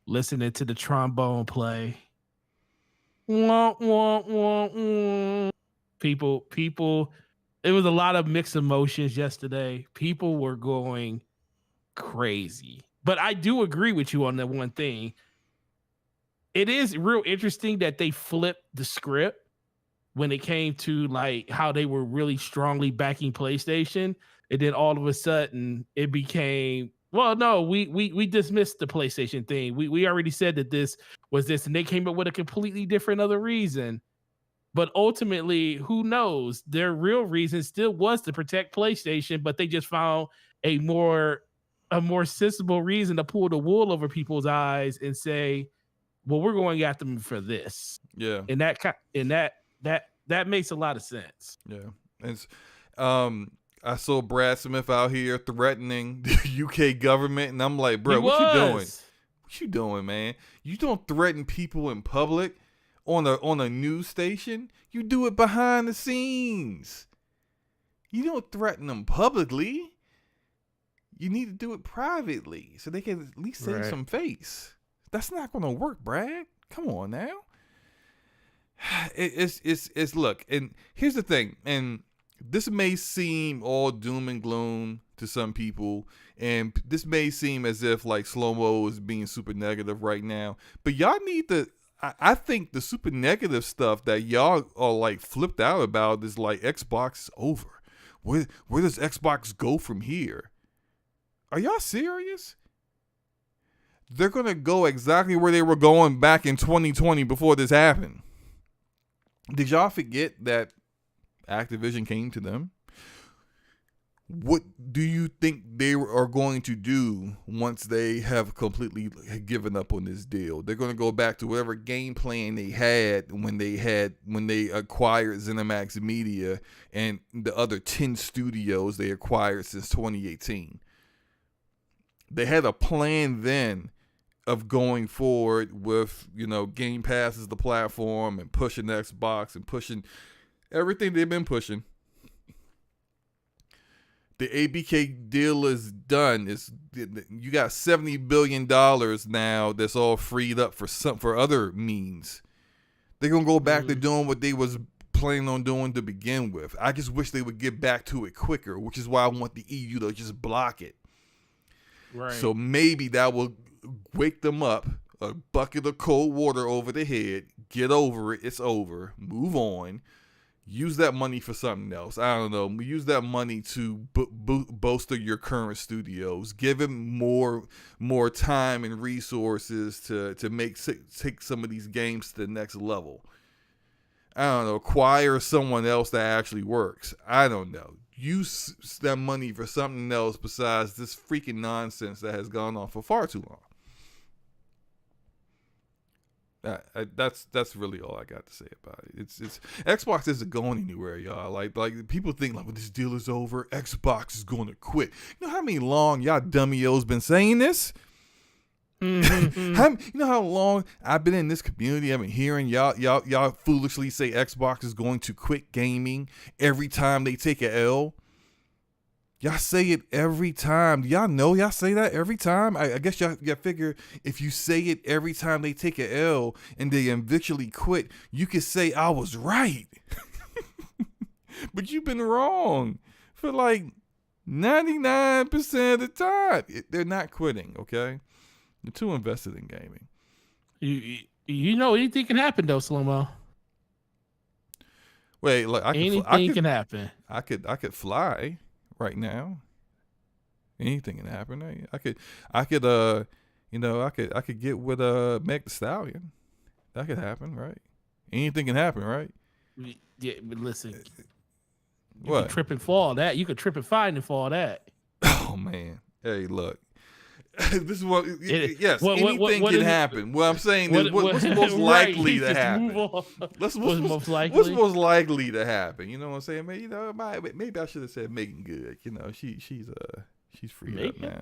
listening to the trombone play. Wah, wah, wah, wah. People, it was a lot of mixed emotions yesterday. People were going crazy. But I do agree with you on that one thing. It is real interesting that they flipped the script when it came to like how they were really strongly backing PlayStation, and then all of a sudden it became, well, no, we dismissed the PlayStation thing. We already said that this was this, and they came up with a completely different other reason. But ultimately, who knows? Their real reason still was to protect PlayStation, but they just found a more sensible reason to pull the wool over people's eyes and say, well, we're going after them for this. Yeah. And that makes a lot of sense. Yeah. It's, I saw Brad Smith out here threatening the UK government, and I'm like, bro, what you doing? What you doing, man? You don't threaten people in public on a news station. You do it behind the scenes. You don't threaten them publicly. You need to do it privately so they can at least save some face. That's not going to work, Brad. Come on now. It's look, and here's the thing, and this may seem all doom and gloom to some people, and this may seem as if like Slow-Mo is being super negative right now, but y'all need to. I think the super negative stuff that y'all are like flipped out about is like Xbox is over. Where does Xbox go from here? Are y'all serious? They're gonna go exactly where they were going back in 2020 before this happened. Did y'all forget that Activision came to them? What do you think they are going to do once they have completely given up on this deal? They're going to go back to whatever game plan they had when they acquired ZeniMax Media and the other 10 studios they acquired since 2018. They had a plan then of going forward with, Game Pass as the platform and pushing Xbox and pushing everything they've been pushing. The ABK deal is done. You got $70 billion now that's all freed up for other means. They're going to go back to doing what they was planning on doing to begin with. I just wish they would get back to it quicker, which is why I want the EU to just block it. Right. So maybe that will wake them up, a bucket of cold water over the head, get over it, it's over, move on. Use that money for something else. I don't know. Use that money to bolster your current studios. Give them more time and resources to take some of these games to the next level. I don't know. Acquire someone else that actually works. I don't know. Use that money for something else besides this freaking nonsense that has gone on for far too long. That's really all I got to say about it. It's Xbox isn't going anywhere, y'all. Like people think like when this deal is over, Xbox is going to quit. You know how many long y'all dummios been saying this? You know how long I've been in this community? I've been hearing y'all foolishly say Xbox is going to quit gaming every time they take a L. Y'all say it every time. Y'all know y'all say that every time. I guess y'all figure if you say it every time they take an L and they eventually quit, you could say I was right. But you've been wrong for like 99% of the time. They're not quitting, okay? They're too invested in gaming. You know anything can happen though, Slow-Mo. Wait, like anything can happen. I could fly right now. Anything can happen. I could get with Meg the Stallion. That could happen, right? Anything can happen, right? Yeah, but listen. You What? could trip and fall that. You could trip and find and fall that. Oh man. Hey, look. This is what. Yes, anything can happen. What I'm saying is, what's most likely to happen? What's most likely to happen? You know what I'm saying? Maybe I should have said Megan Good. She's freed up now.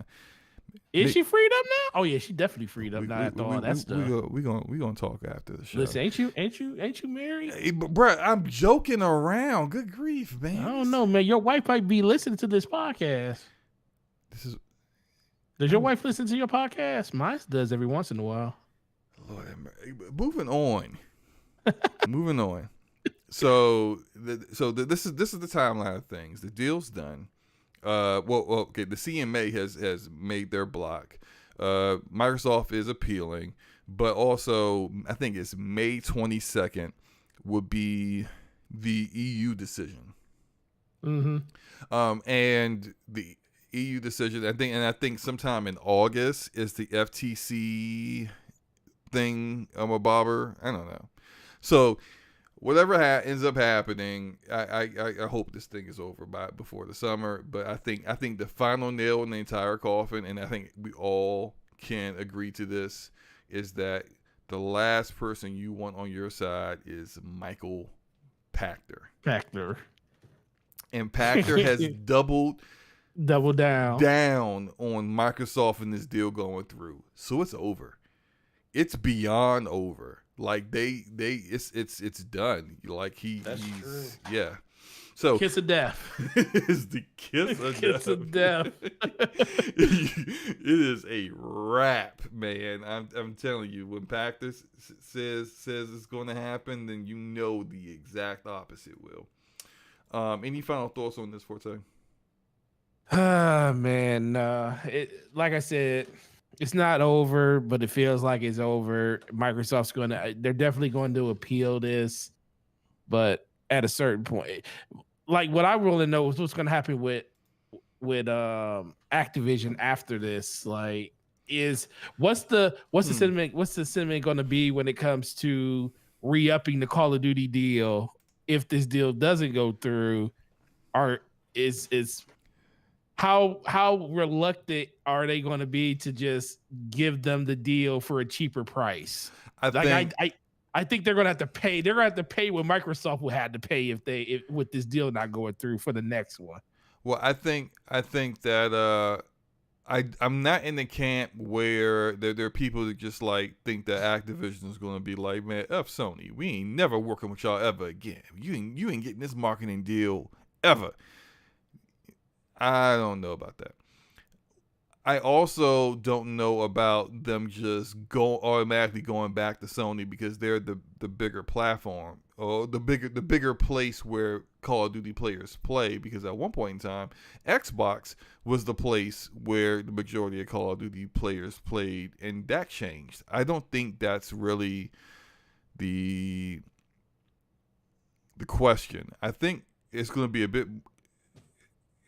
Is she freed up now? Oh yeah, she definitely freed up now after all that stuff. We gonna talk after the show. Listen, ain't you married? Hey, but bruh, I'm joking around. Good grief, man. I don't know, man. Your wife might be listening to this podcast. Does your wife listen to your podcast? Mine does every once in a while. Lord, moving on. Moving on. So this is the timeline of things. The deal's done. Okay. The CMA has made their block. Microsoft is appealing, but also I think it's May 22nd would be the EU decision. Mm-hmm. And the EU decision, I think sometime in August is the FTC thing. I'm a bobber. I don't know. So whatever ends up happening, I hope this thing is over before the summer. But I think the final nail in the entire coffin, and I think we all can agree to this, is that the last person you want on your side is Michael Pachter. And Pachter has double down on Microsoft and this deal going through. So it's over. It's beyond over. Like it's done. Like he's true. Yeah. So kiss of death. is the kiss of Kiss of death. It is a wrap, man. I'm telling you, when Pactus says it's going to happen, then you know the exact opposite will. Any final thoughts on this, Forte? Ah, man, like I said, it's not over, but it feels like it's over. Microsoft's they're definitely going to appeal this, but at a certain point, like what I really know is what's going to happen with Activision after this. Like, what's the sentiment going to be when it comes to re-upping the Call of Duty deal if this deal doesn't go through? Or is how reluctant are they going to be to just give them the deal for a cheaper price? I think they're going to have to pay. They're going to have to pay what Microsoft will have to pay if with this deal not going through for the next one. Well, I think that I'm not in the camp where there are people that just like think that Activision is going to be like, man, F Sony, we ain't never working with y'all ever again. You ain't getting this marketing deal ever. I don't know about that. I also don't know about them just automatically going back to Sony because they're the bigger platform or the bigger place where Call of Duty players play. Because at one point in time, Xbox was the place where the majority of Call of Duty players played, and that changed. I don't think that's really the question. I think it's going to be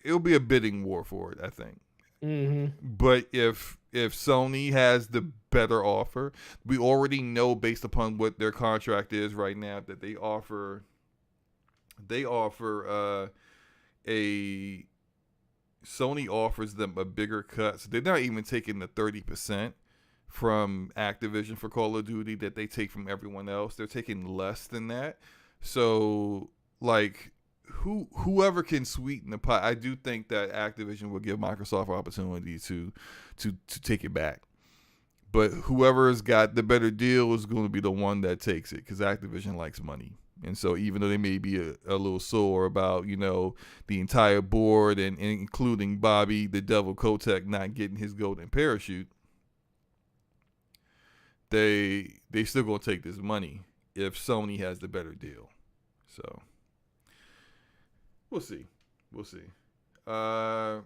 it'll be a bidding war for it, I think. Mm-hmm. But if Sony has the better offer, we already know based upon what their contract is right now that they offer Sony offers them a bigger cut. So they're not even taking the 30% from Activision for Call of Duty that they take from everyone else. They're taking less than that. So like whoever can sweeten the pot, I do think that Activision will give Microsoft an opportunity to take it back. But whoever's got the better deal is going to be the one that takes it because Activision likes money. And so even though they may be a little sore about, the entire board and including Bobby, the Devil Kotick, not getting his golden parachute, they still going to take this money if Sony has the better deal. So we'll see. Beyond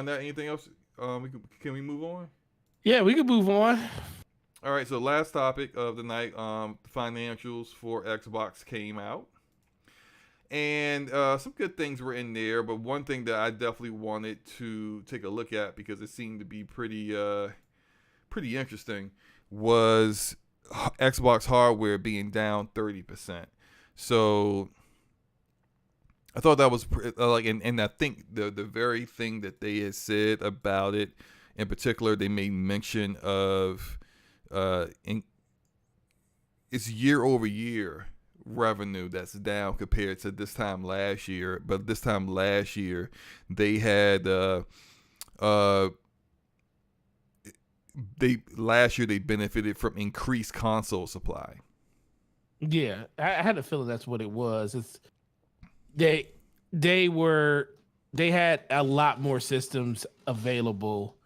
that, anything else? Can we move on? Yeah, we can move on. All right, so last topic of the night, financials for Xbox came out. And some good things were in there, but one thing that I definitely wanted to take a look at because it seemed to be pretty interesting was Xbox hardware being down 30%. So I thought that was and I think the very thing that they had said about it, in particular, they made mention of it's year-over-year revenue that's down compared to this time last year. But this time last year, they had they benefited from increased console supply. Yeah, I had a feeling that's what it was. They had a lot more systems available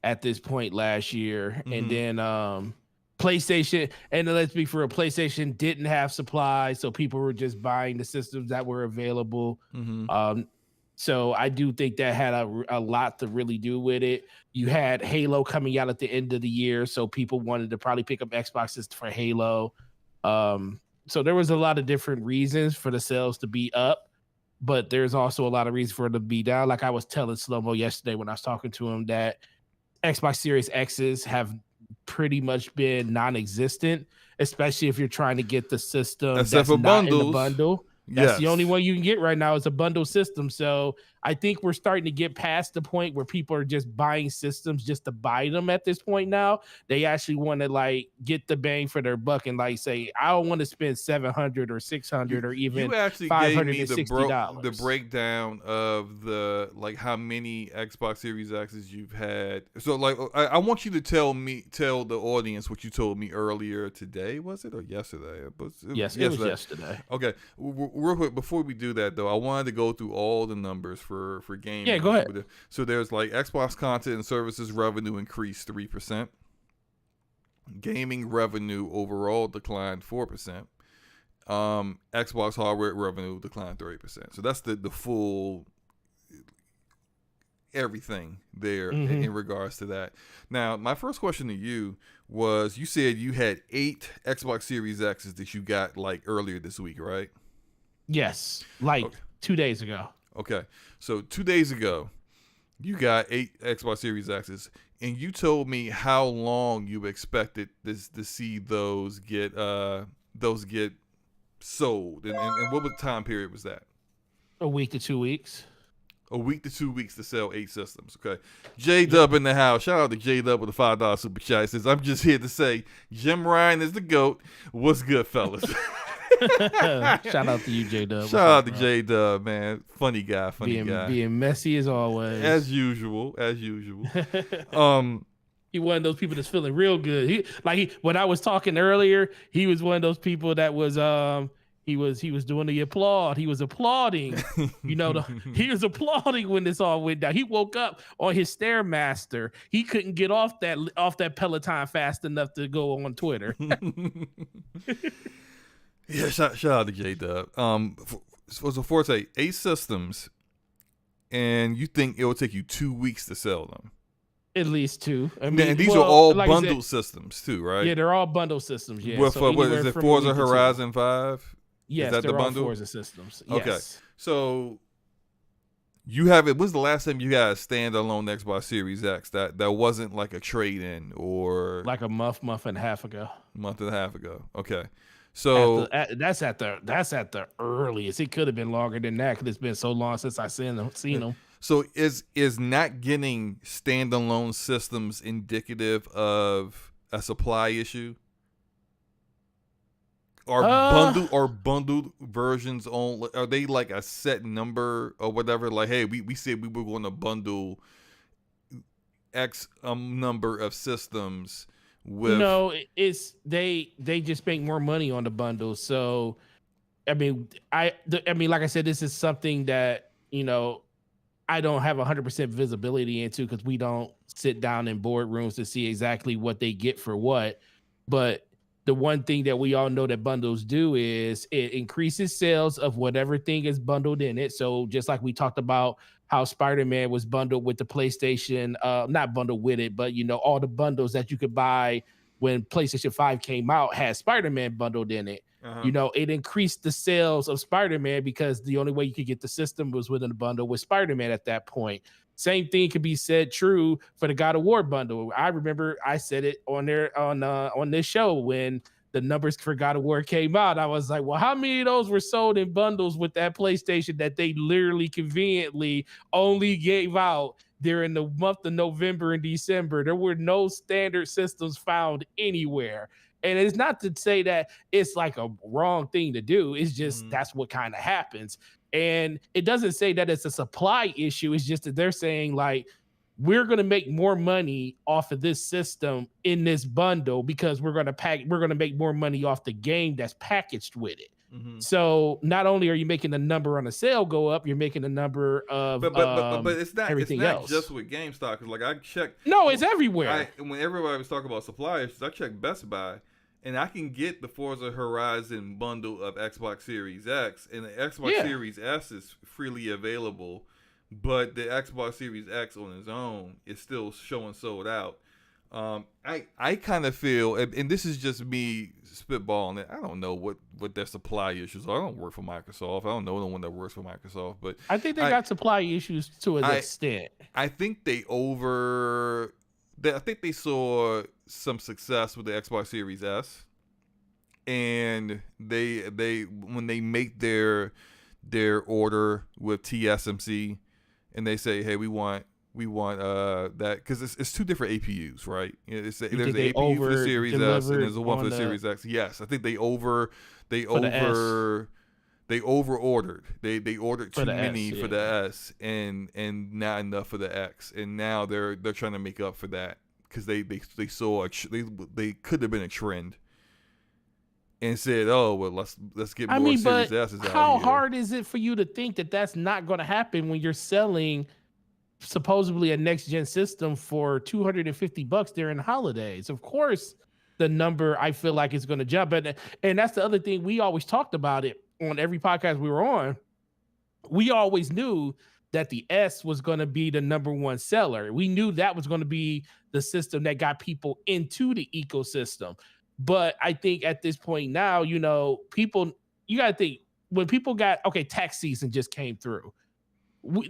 at this point last year, and then PlayStation, and let's be for real, PlayStation didn't have supply, so people were just buying the systems that were available. So I do think that had a lot to really do with it. You had Halo coming out at the end of the year, so people wanted to probably pick up Xboxes for Halo. So there was a lot of different reasons for the sales to be up, but there's also a lot of reasons for it to be down. Like I was telling Slow-Mo yesterday when I was talking to him that Xbox Series X's have pretty much been non-existent, especially if you're trying to get the system except for not bundles. in the bundle. That's the only one you can get right now is a bundle system. So I think we're starting to get past the point where people are just buying systems just to buy them at this point now. They actually want to like get the bang for their buck and like say, I don't want to spend $700 or $600 or even $560. The breakdown of the like how many Xbox Series X's you've had. So like I want you to tell the audience what you told me earlier today. Was it or yesterday? Yes, it was yesterday. Okay. real quick before we do that though, I wanted to go through all the numbers for gaming. Yeah, go ahead. So there's like Xbox content and services revenue increased 3%. Gaming revenue overall declined 4%. Xbox hardware revenue declined 30%. So that's the full everything there in regards to that. Now, my first question to you was, you said you had 8 Xbox Series X's that you got like earlier this week, right? Yes, like 2 days ago. Okay, so 2 days ago, you got 8 Xbox Series X's, and you told me how long you expected this to see those get sold, and what time period was that? A week to 2 weeks. A week to 2 weeks to sell 8 systems. Okay. J-Dub in the house. Shout out to J-Dub with the $5 super chat. He says, I'm just here to say Jim Ryan is the GOAT. What's good, fellas? Shout out to you, J-Dub. Shout out to J-Dub, man. Funny guy. Being messy as always. As usual. He one of those people that's feeling real good. When I was talking earlier, he was one of those people that was he was doing the applaud. He was applauding. He was applauding when this all went down. He woke up on his Stairmaster. He couldn't get off that Peloton fast enough to go on Twitter. Yeah, shout out to J-Dub. So Forte, 8 systems, and you think it will take you 2 weeks to sell them? At least 2. I mean, and these are all bundled systems too, right? Yeah, they're all bundle systems. Yeah. What is it? Forza Horizon 5? Yes, is that they're the bundle? All Forza systems. Okay, yes. So you have it. When's the last time you got a standalone Xbox Series X that wasn't like a trade-in or like a month and a half ago? Month and a half ago. Okay. So that's at the earliest. It could have been longer than that because it's been so long since I seen them. So is not getting standalone systems indicative of a supply issue? Are bundled versions on? Are they like a set number or whatever? Like, hey, we said we were going to bundle X number of systems with. No, it's they just make more money on the bundle. So, I mean, like I said, this is something that I don't have 100% visibility into because we don't sit down in boardrooms to see exactly what they get for what. But the one thing that we all know that bundles do is it increases sales of whatever thing is bundled in it. So just like we talked about how Spider-Man was bundled with the PlayStation, not bundled with it, but all the bundles that you could buy when PlayStation 5 came out had Spider-Man bundled in it. Uh-huh. It increased the sales of Spider-Man because the only way you could get the system was within a bundle with Spider-Man at that point. Same thing could be said true for the God of War bundle. I remember I said it on there on this show when the numbers for God of War came out. I was like, well, how many of those were sold in bundles with that PlayStation that they literally conveniently only gave out during the month of November and December? There were no standard systems found anywhere. And it's not to say that it's like a wrong thing to do. It's just that's what kind of happens. And it doesn't say that it's a supply issue. It's just that they're saying like, we're going to make more money off of this system in this bundle because we're going to make more money off the game that's packaged with it. Mm-hmm. So not only are you making the number on the sale go up, you're making the number of but it's not everything else. Just with GameStop. Cause like I checked. No, it's everywhere. When everybody was talking about supply issues, I checked Best Buy. And I can get the Forza Horizon bundle of Xbox Series X, and the Xbox Series S is freely available, but the Xbox Series X on its own is still showing sold out. I kind of feel, and this is just me spitballing it, I don't know what their supply issues are. I don't work for Microsoft. I don't know anyone that works for Microsoft, but I think they got supply issues to an extent. I think they saw some success with the Xbox Series S, and they when they make their order with TSMC, and they say, hey, we want that because it's 2 different APUs, right? There's an APU for the Series S and there's a one for the Series X. Yes, I think they over ordered. They ordered too many for the S and not enough for the X, and now they're trying to make up for that because they saw they could have been a trend, and said, "Oh well, let's get I more mean, Series but S's out how here." hard is it for you to think that that's not going to happen when you're selling supposedly a next gen system for $250 during the holidays? Of course, the number I feel like is going to jump, and that's the other thing we always talked about it on every podcast we were on. We always knew that the S was going to be the number one seller. We knew that was going to be the system that got people into the ecosystem. But I think at this point now, you know, people, you got to think when people got, okay, tax season just came through.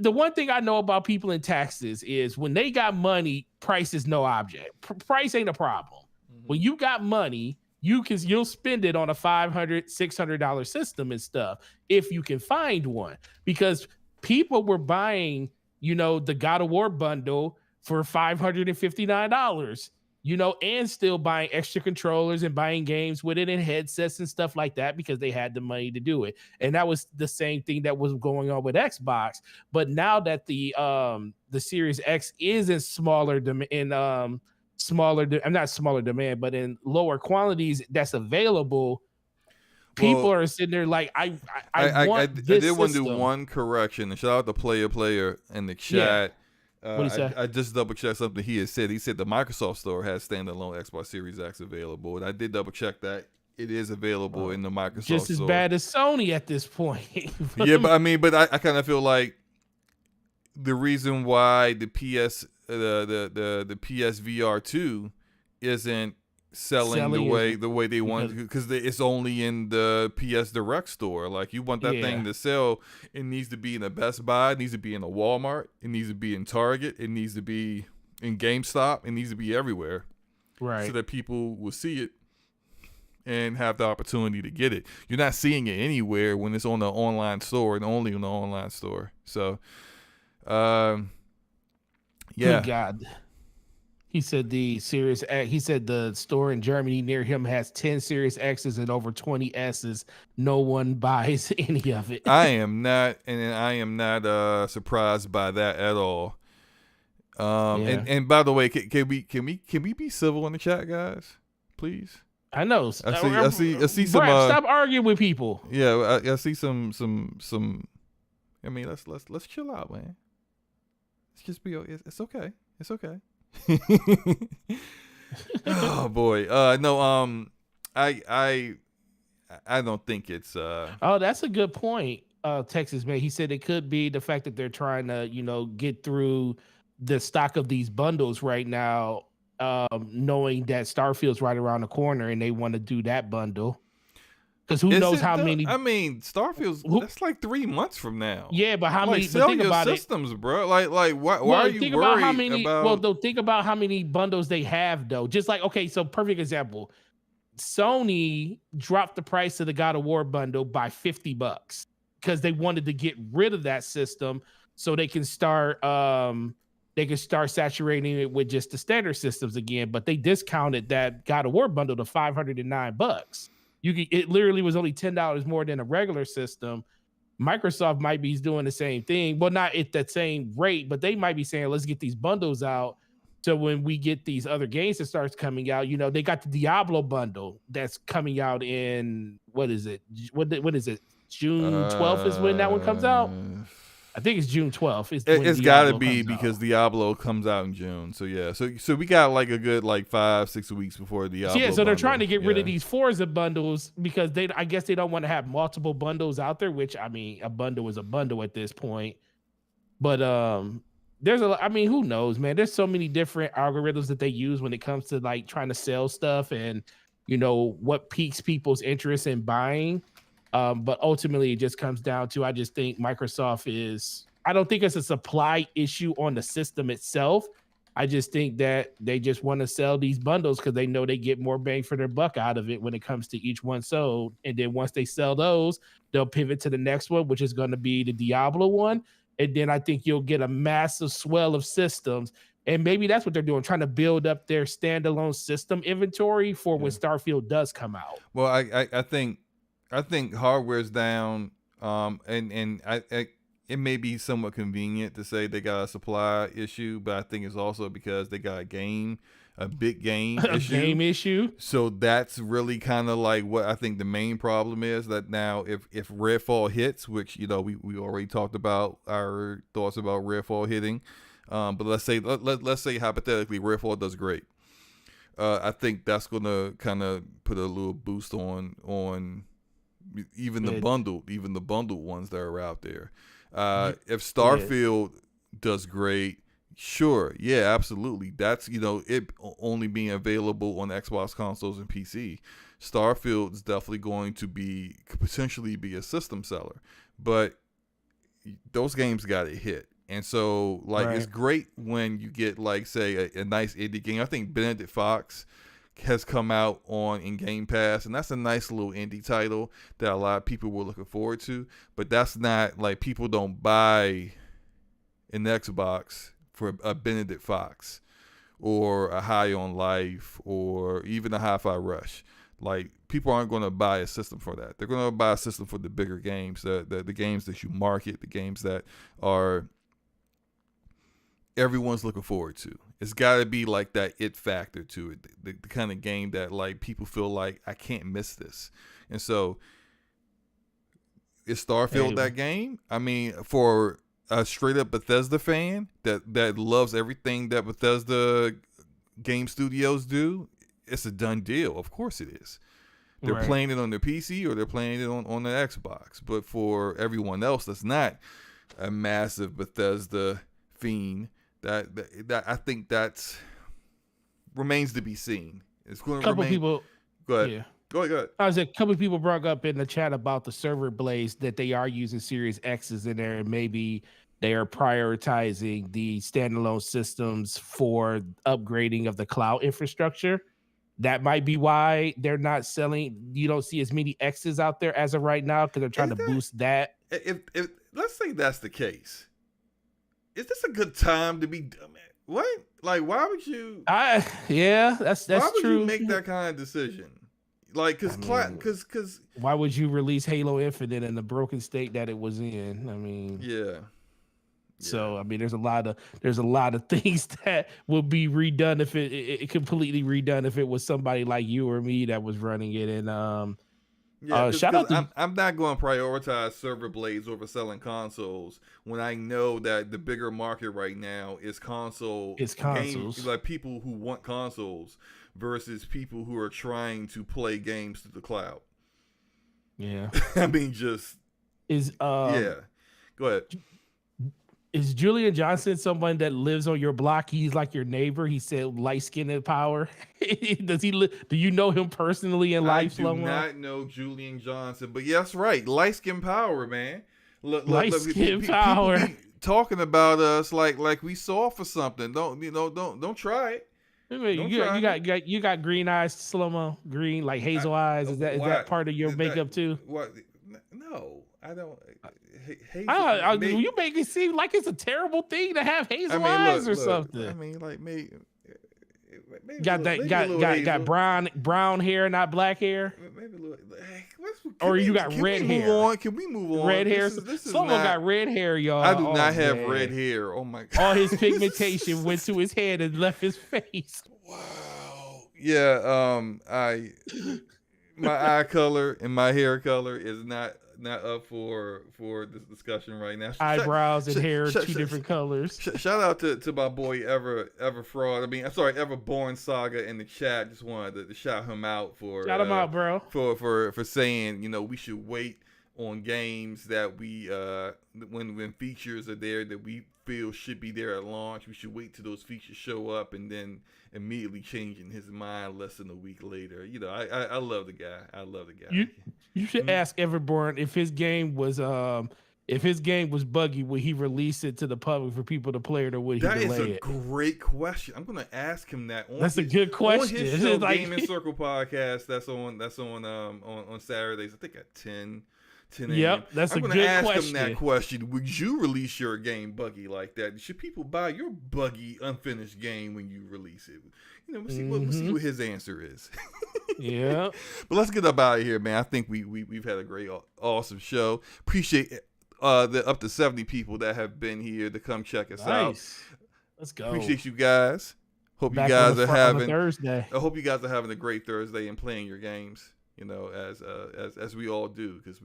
The one thing I know about people in taxes is when they got money, price is no object. Price ain't a problem. Mm-hmm. When you got money, you'll spend it on a $500, $600 system and stuff if you can find one, because people were buying, you know, the God of War bundle for $559, you know, and still buying extra controllers and buying games with it and headsets and stuff like that because they had the money to do it. And that was the same thing that was going on with Xbox. But now that the Series X is in not smaller demand, but in lower quantities that's available, people are sitting there like, I want this system. I did want to do one correction, and shout out to player in the chat. What did he say? I just double checked something he had said. He said the Microsoft Store has standalone Xbox Series X available, and I did double check that it is available in the Microsoft Store. Just as bad as Sony at this point. Yeah, but I mean, I kind of feel like the reason why the the PSVR 2 isn't selling the way they want, because it's only in the PS Direct store. Like, you want that thing to sell, it needs to be in a Best Buy, it needs to be in a Walmart, it needs to be in Target, it needs to be in GameStop, it needs to be everywhere, right? So that people will see it and have the opportunity to get it. You're not seeing it anywhere when it's on the online store and only on the online store. So, yeah. Good God. He said the Series X, he said the store in Germany near him has 10 Series X's and over 20 S's. No one buys any of it. I am not surprised by that at all. And by the way, can we be civil in the chat, guys? Please. I know. I see some. Brad, stop arguing with people. Yeah, I see some. I mean, let's chill out, man. Let's just be. It's okay. It's okay. Oh boy. No. I don't think it's. Oh, that's a good point. Texas man. He said it could be the fact that they're trying to, you know, get through the stock of these bundles right now, knowing that Starfield's right around the corner and they want to do that bundle. Because who knows how many? I mean, Starfield's that's like 3 months from now. Yeah, but how many? Sell think your about systems, bro. Like why are you think worried about how many? about? Well, though, think about how many bundles they have, though. Just like, okay, so perfect example. Sony dropped the price of the God of War bundle by $50 because they wanted to get rid of that system so they can start saturating it with just the standard systems again. But they discounted that God of War bundle to $509. It literally was only $10 more than a regular system. Microsoft might be doing the same thing. Well, not at that same rate, but they might be saying, let's get these bundles out. So when we get these other games that starts coming out, you know, they got the Diablo bundle that's coming out in, what is it? What is it? June 12th is when that one comes out. I think it's June 12th. It's got to be because Diablo comes out in June. So yeah, so we got like a good 5-6 weeks before Diablo. Yeah, so they're trying to get rid of these Forza bundles because I guess they don't want to have multiple bundles out there. Which, I mean, a bundle is a bundle at this point. But who knows, man? There's so many different algorithms that they use when it comes to like trying to sell stuff and, you know, what piques people's interest in buying. But ultimately, it just comes down to, I just think Microsoft I don't think it's a supply issue on the system itself. I just think that they just want to sell these bundles because they know they get more bang for their buck out of it when it comes to each one sold. And then once they sell those, they'll pivot to the next one, which is going to be the Diablo one. And then I think you'll get a massive swell of systems. And maybe that's what they're doing, trying to build up their standalone system inventory for when Starfield does come out. Well, I think hardware's down, and it may be somewhat convenient to say they got a supply issue, but I think it's also because they got a game a big game a issue. game issue. So that's really kind of like what I think the main problem is, that now if Redfall hits, which, you know, we already talked about our thoughts about Redfall hitting, but let's say hypothetically Redfall does great. I think that's gonna kind of put a little boost on even the bundled ones that are out there. If Starfield does great, sure, yeah, absolutely. That's, you know, it only being available on Xbox consoles and PC. Starfield is definitely going to could potentially be a system seller, but those games got to hit. And so, like, It's great when you get, like, say, a nice indie game. I think Benedict Fox has come out in Game Pass, and that's a nice little indie title that a lot of people were looking forward to. But that's not, like, people don't buy an Xbox for a Benedict Fox or a High on Life or even a Hi-Fi Rush. Like, people aren't going to buy a system for that. They're going to buy a system for the bigger games, the games that you market, the games that are everyone's looking forward to. It's got to be like that it factor to it, the kind of game that, like, people feel like, I can't miss this. And so is Starfield that game? I mean, for a straight up Bethesda fan that loves everything that Bethesda game studios do, it's a done deal. Of course it is. They're playing it on their PC or they're playing it on their Xbox. But for everyone else that's not a massive Bethesda fiend, that I think that's remains to be seen. It's going to remain. People, go ahead. Yeah. Go ahead. I was a couple of people brought up in the chat about the server blades that they are using Series X's in there, and maybe they are prioritizing the standalone systems for upgrading of the cloud infrastructure. That might be why they're not selling. You don't see as many X's out there as of right now because they're trying to boost that. If let's say that's the case, is this a good time to be? What? Like, why would you? Yeah, that's why would true. You make that kind of decision? Like, because why would you release Halo Infinite in the broken state that it was in? I mean, yeah. So I mean, there's a lot of things that would be redone if it completely redone if it was somebody like you or me that was running it. And shout out to I'm not going to prioritize server blades over selling consoles when I know that the bigger market right now is consoles. Games, like people who want consoles versus people who are trying to play games through the cloud. Yeah. I mean, just yeah. Go ahead. Is Julian Johnson someone that lives on your block? He's like your neighbor. He said light skin and power. Does he? Do you know him personally in life? I do not know Julian Johnson, but yes, right, light skin power, man. Light skin power. People be talking about us like we saw for something. Don't try it. You got green eyes, slow-mo, green like hazel eyes. Is that part of your makeup too? What? No, I don't. You make it seem like it's a terrible thing to have hazel eyes or something. I mean, like maybe got brown hair, not black hair. Maybe a little. Or you got red hair. Can we move on? Red hair. Someone got red hair, y'all. I do not have red hair. Oh my god! All his pigmentation went to his head and left his face. Wow. Yeah. My eye color and my hair color is not up for this discussion right now. Eyebrows and hair, two different colors. Shout out to my boy Ever Fraud. Ever Born Saga in the chat. Just wanted to shout him out for shout him out, bro. For saying, we should wait on games that we when features are there that we feel should be there at launch. We should wait till those features show up and then immediately changing his mind less than a week later. I love the guy. I love the guy. You should ask Everborn if his game was buggy, would he release it to the public for people to play it, or would he delay it? That is a great question. I'm gonna ask him that. That's a good question. On his show, Gaming Circle podcast, that's on Saturdays. I think at 10 a.m. Yep, that's a good question. I'm gonna ask him that question. Would you release your game buggy like that? Should people buy your buggy unfinished game when you release it? We'll see what his answer is. Yeah. But let's get up out of here, man. I think we've had a great, awesome show. Appreciate the up to 70 people that have been here to come check us out. Let's go. Appreciate you guys. Hope Back you guys are on a having Thursday. I hope you guys are having a great Thursday and playing your games. You know, as we all do, because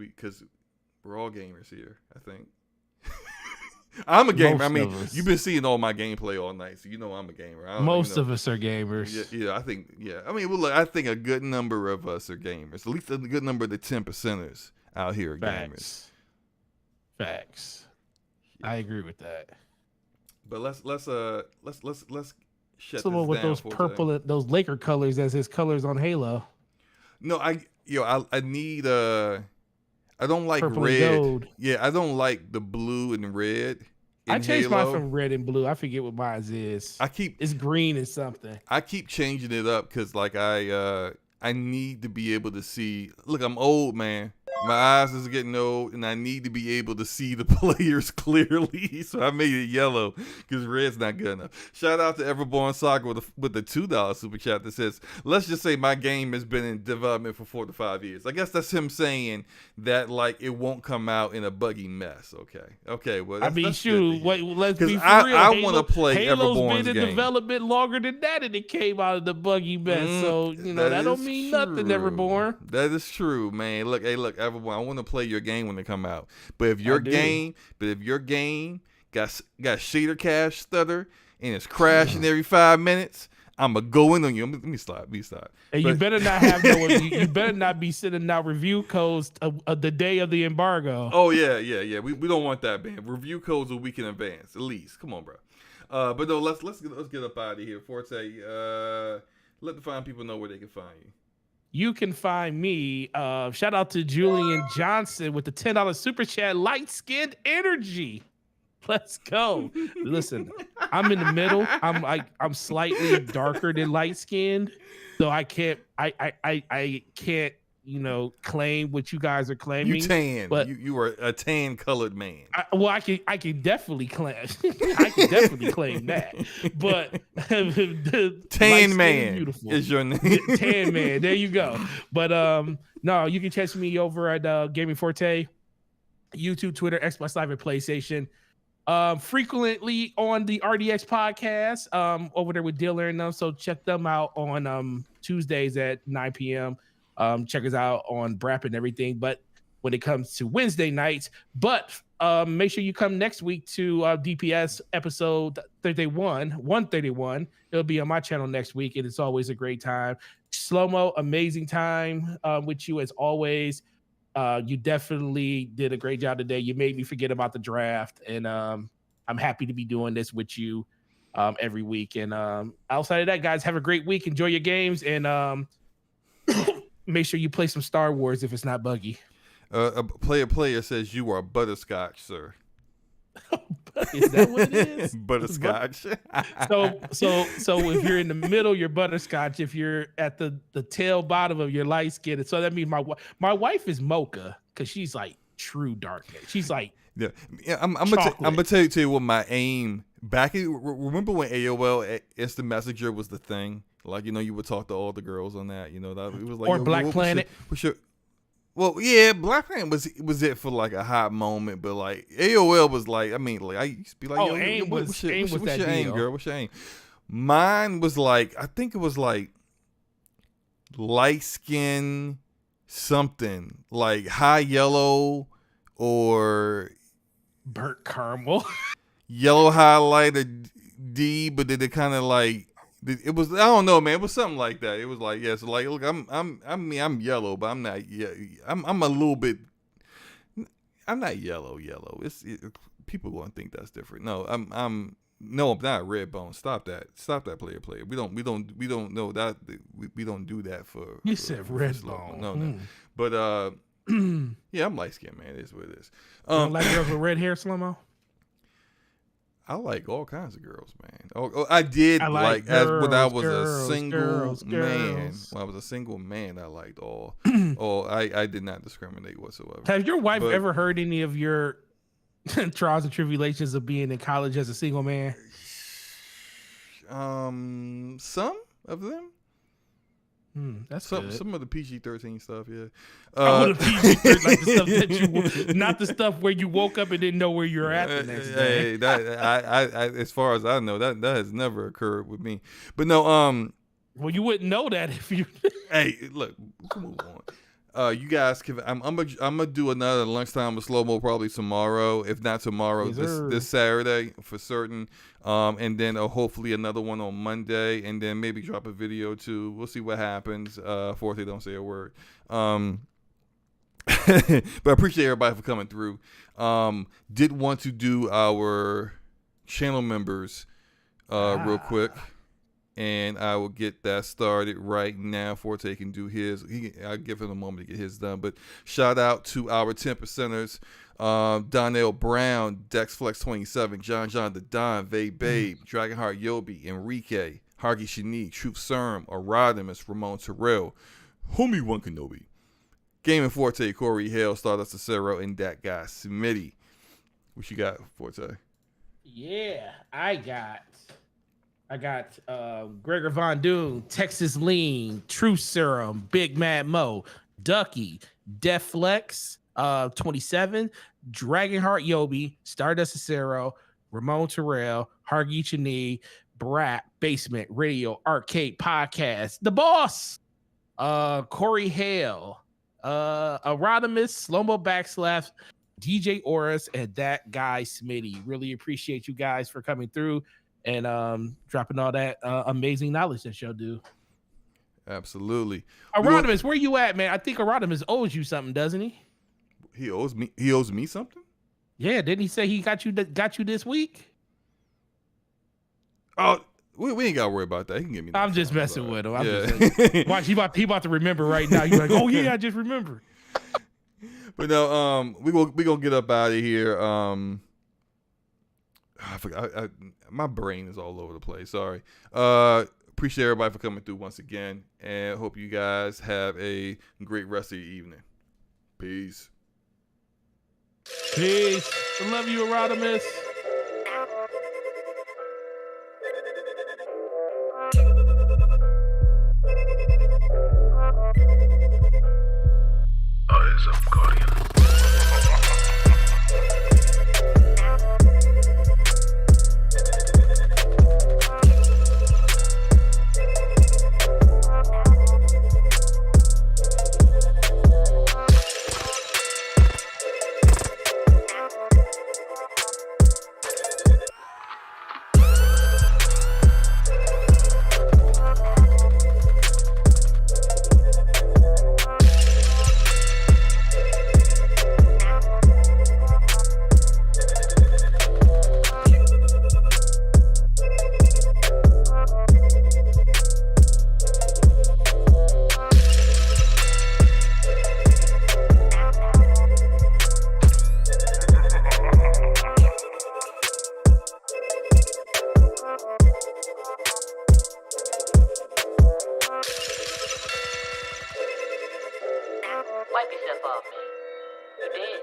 we're all gamers here. I think. I'm a gamer. I mean, you've been seeing all my gameplay all night, so you know I'm a gamer. Most of us are gamers. Yeah, I think. Yeah, I mean, well, look, I think a good number of us are gamers. At least a good number of the 10%ers out here are gamers. Facts. Yeah. I agree with that. But let's shut someone this with down those purple, those Laker colors as his colors on Halo. No, I need I don't like purple red. And gold. Yeah, I don't like the blue and red. I changed Halo. mine from red and blue. I forget what mine is. It's green and something. I keep changing it up because like I need to be able to see. Look, I'm old, man. My eyes is getting old, and I need to be able to see the players clearly. So I made it yellow because red's not good enough. Shout out to Everborn Soccer with the $2 super chat that says, "Let's just say my game has been in development for 4 to 5 years." I guess that's him saying that like it won't come out in a buggy mess. Okay. Well, I mean, shoot. Let's be for real. I want to play Halo's Everborn's been in game. development longer than that, and it came out of the buggy mess. So you know that don't mean nothing. Everborn. That is true, man. Look, Everborn, I want to play your game when they come out. But if your game got shader cache stutter and it's crashing every 5 minutes, I'ma go in on you. Let me stop. And you better not have you better not be sending out review codes the day of the embargo. Oh yeah. We don't want that, man. Review codes a week in advance, at least. Come on, bro. But no, let's get up out of here. Forte, let the fine people know where they can find you. You can find me. Shout out to Julian Johnson with the $10 super chat. Light skinned energy. Let's go. Listen, I'm in the middle. I'm slightly darker than light skinned, so I can't claim what you guys are claiming. You tan, but you are a tan colored man. I can definitely claim. I can definitely claim that. But Tan Man beautiful. is your name. Tan Man. There you go. But no, you can catch me over at Gaming Forte, YouTube, Twitter, Xbox Live, and PlayStation. Frequently on the RDX podcast over there with Diller and them. So check them out on Tuesdays at 9 p.m. Check us out on BRAP and everything. But when it comes to Wednesday nights, make sure you come next week to DPS episode 131. It'll be on my channel next week, and it's always a great time. Slow-mo, amazing time with you as always. You definitely did a great job today. You made me forget about the draft, and I'm happy to be doing this with you every week. And outside of that, guys, have a great week. Enjoy your games, and make sure you play some Star Wars if it's not buggy. A player says you are butterscotch, sir. Is that what it is? Butterscotch. So if you're in the middle, you're butterscotch. If you're at the tail bottom of your light skin, so that means my wife is mocha because she's like true darkness. She's like I'm gonna tell you what my aim back. Remember when AOL Instant Messenger was the thing? Like you would talk to all the girls on that. That it was like or Black Planet. Well, yeah, Black Planet was it for like a hot moment, but like AOL was like, I used to be like, what's your aim, girl? What's your aim? Mine was like, I think it was like light skin something, like high yellow or burnt caramel, yellow highlighter D, but then it kind of like. It was, I don't know, man. It was something like that. It was like, so like, look, I'm yellow, but I'm not. Yeah, I'm a little bit. I'm not yellow. People gonna think that's different. No, I'm not red bone. Stop that, player. We don't know that. We don't do that for. You said red bone. No. But yeah, I'm light skinned, man. It is what it is. You don't like girls with red hair, Slow-mo? I like all kinds of girls, man. I did like girls, when I was a single man. When I was a single man, I liked all. I did not discriminate whatsoever. Have your wife ever heard any of your trials and tribulations of being in college as a single man? Some of them. That's some good. some of the PG-13 stuff, yeah. The PG-13, like the stuff that not the stuff where you woke up and didn't know where you're at the next day. Hey, that I as far as I know, that has never occurred with me. But no, well, you wouldn't know that if you. Hey, look, let's move on. You guys can. I'm gonna do another lunchtime with slow mo probably tomorrow. If not tomorrow, this Saturday for certain. And then hopefully another one on Monday, and then maybe drop a video too. We'll see what happens. Forte don't say a word. But I appreciate everybody for coming through. Did want to do our channel members real quick. And I will get that started right now. Forte can do his. I'll give him a moment to get his done. But shout out to our 10%ers. Donnell Brown, DexFlex27, John the Don, Vay Babe, Dragonheart Yobi, Enrique, Hargy Shani, Truth Serum, Arodimus, Ramon Terrell, Homie One Kenobi, Gaming Forte, Corey Hale, Stardust Cicero, and that guy Smitty. What you got, Forte? Yeah, I got Gregor Von Doon, Texas Lean, Truth Serum, Big Mad Mo, Ducky, Deflex, 27, Dragonheart Yobi, Stardust Cicero, Ramon Terrell, Hargy Chani, Brat, Basement, Radio, Arcade Podcast, The Boss, Corey Hale, Arodimus, Slomo Backslash, DJ Oris, and that guy Smitty. Really appreciate you guys for coming through and dropping all that amazing knowledge that y'all do. Absolutely. Arodimus, where you at, man? I think Arodimus owes you something, doesn't he? He owes me something? Yeah, didn't he say he got you this week? Oh, we ain't gotta worry about that. He can give me that. I'm just messing with him. Watch, he about to remember right now. You're like, oh yeah, I just remembered. But no, we gonna get up out of here. I forgot. My brain is all over the place. Sorry. Appreciate everybody for coming through once again, and hope you guys have a great rest of your evening. Peace. Peace. I love you, Arodimus. Eyes of Guardian. Wipe yourself off, man. You did.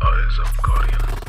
Eyes of Guardian.